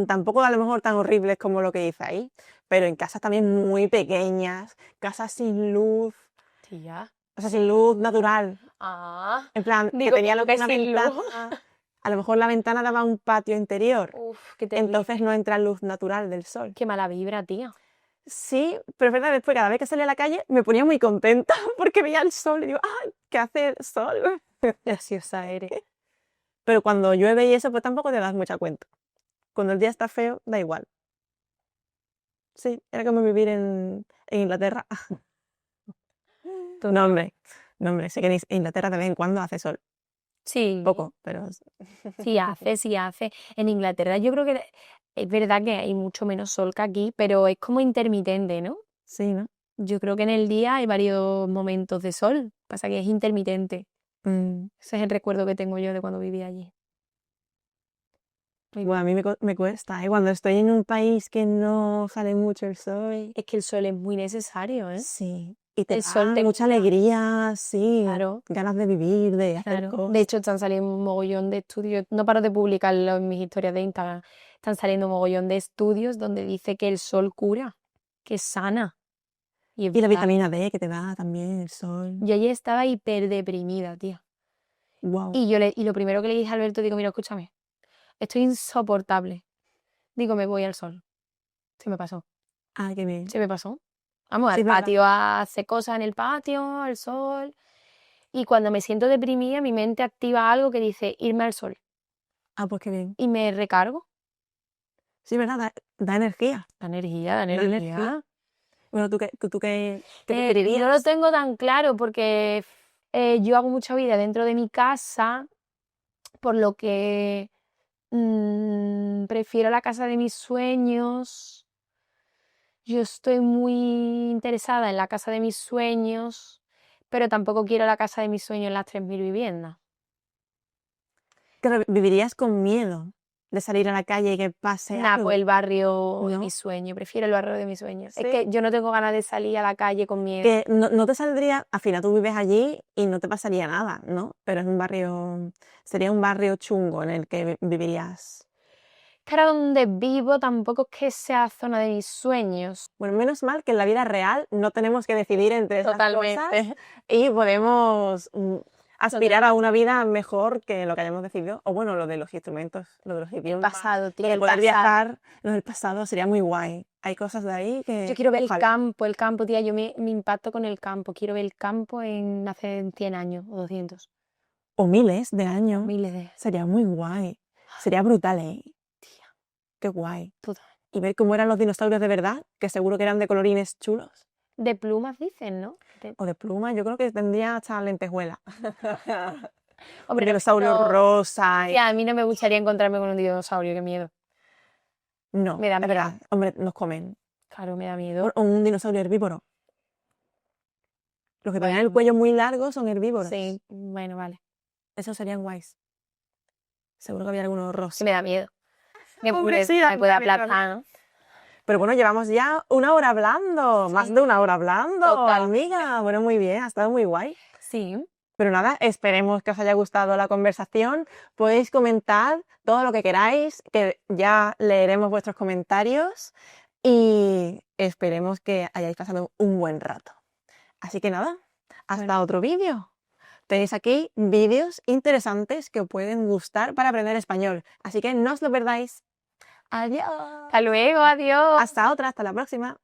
tampoco a lo mejor tan horribles como lo que dice ahí, pero en casas también muy pequeñas, casas sin luz, Tía. o sea, sin luz natural. Ah. En plan, que Digo, tenía ¿cómo que una sin luz? ventana, a lo mejor la ventana daba a un patio interior, Uf, qué terrible. entonces no entra luz natural del sol. Qué mala vibra, tía. Sí, pero es verdad, después cada vez que salía a la calle me ponía muy contenta porque veía el sol y digo, ¡ay, qué hace el sol! Graciosa eres. Pero cuando llueve y eso, pues tampoco te das mucha cuenta. Cuando el día está feo, da igual. Sí, era como vivir en Inglaterra. No, hombre, sé que en Inglaterra de vez en cuando hace sol. Sí. Poco, pero Sí hace, sí hace. En Inglaterra yo creo que es verdad que hay mucho menos sol que aquí, pero es como intermitente, ¿no? sí, ¿no? Yo creo que en el día hay varios momentos de sol, pasa que es intermitente. Ese es el recuerdo que tengo yo de cuando vivía allí. Bueno, a mí me cuesta, ¿eh? Cuando estoy en un país que no sale mucho el sol. Es que el sol es muy necesario, ¿eh? Sí. Y te El sol da te mucha cura. alegría, sí. Claro. Ganas de vivir, de hacer Claro. cosas. De hecho, están saliendo un mogollón de estudios, no paro de publicarlo en mis historias de Instagram, están saliendo un mogollón de estudios donde dice que el sol cura, que sana. Y es Y la verdad. vitamina D que te da también el sol. Yo ayer estaba hiper deprimida, tía. Wow. Y lo primero que le dije a Alberto, digo, mira, escúchame, estoy insoportable. Digo, me voy al sol. Se me pasó. Ah, qué bien. Se me pasó. Vamos Sí, al es verdad. patio a hacer cosas en el patio, al sol. Y cuando me siento deprimida, mi mente activa algo que dice irme al sol. Ah, pues qué bien. Y me recargo. Sí, ¿verdad? Da energía. Da energía, da Da energía. energía. Bueno, ¿tú qué No preferirías? lo tengo tan claro porque yo hago mucha vida dentro de mi casa, por lo que prefiero la casa de mis sueños. Yo estoy muy interesada en la casa de mis sueños, pero tampoco quiero la casa de mis sueños en las 3000 viviendas. Claro, vivirías con miedo de salir a la calle y que pase Nah, algo. pues el barrio de ¿No? mis sueños, prefiero el barrio de mis sueños. Sí. Es que yo no tengo ganas de salir a la calle con miedo. Que no te saldría, al final tú vives allí y no te pasaría nada, ¿no? Pero es un barrio, sería un barrio chungo en el que vivirías. Que ahora donde vivo tampoco es que sea zona de mis sueños. Bueno, menos mal que en la vida real no tenemos que decidir entre esas cosas Totalmente. y podemos aspirar a una vida mejor que lo que hayamos decidido. O bueno, lo de los instrumentos, lo de los El idiomas. pasado, Lo tío, de el poder pasado. viajar, lo del pasado sería muy guay. Hay cosas de ahí que... Yo quiero ver ojalá. el campo, tía. Yo me impacto con el campo. Quiero ver el campo en hace 100 años o 200. O miles de años. Miles de... Sería muy guay. Sería brutal, ¿eh? Tía, Qué guay. puta. Y ver cómo eran los dinosaurios de verdad, que seguro que eran de colorines chulos. De plumas dicen, ¿no? O de pluma, yo creo que tendría hasta lentejuela. Un Hombre, dinosaurio no, rosa. tía, a mí no me gustaría encontrarme con un dinosaurio, qué miedo. No, me da es miedo. verdad. Hombre, nos comen. Claro, me da miedo. O un dinosaurio herbívoro. Los que tenían el Bueno. cuello muy largo son herbívoros. Sí, bueno, vale. Esos serían guays. Seguro que había algunos Que rosa. me da miedo. Me Hombre, puede, sí, da me puede miedo. aplastar, ¿no? Pero bueno, llevamos ya 1 hora hablando. Más de 1 hora hablando, Total. amiga. Bueno, muy bien, ha estado muy guay. Sí. Pero nada, esperemos que os haya gustado la conversación. Podéis comentar todo lo que queráis, que ya leeremos vuestros comentarios y esperemos que hayáis pasado un buen rato. Así que nada, hasta Bueno. otro vídeo. Tenéis aquí vídeos interesantes que os pueden gustar para aprender español. Así que no os lo perdáis. Adiós. Hasta luego, adiós. Hasta otra, hasta la próxima.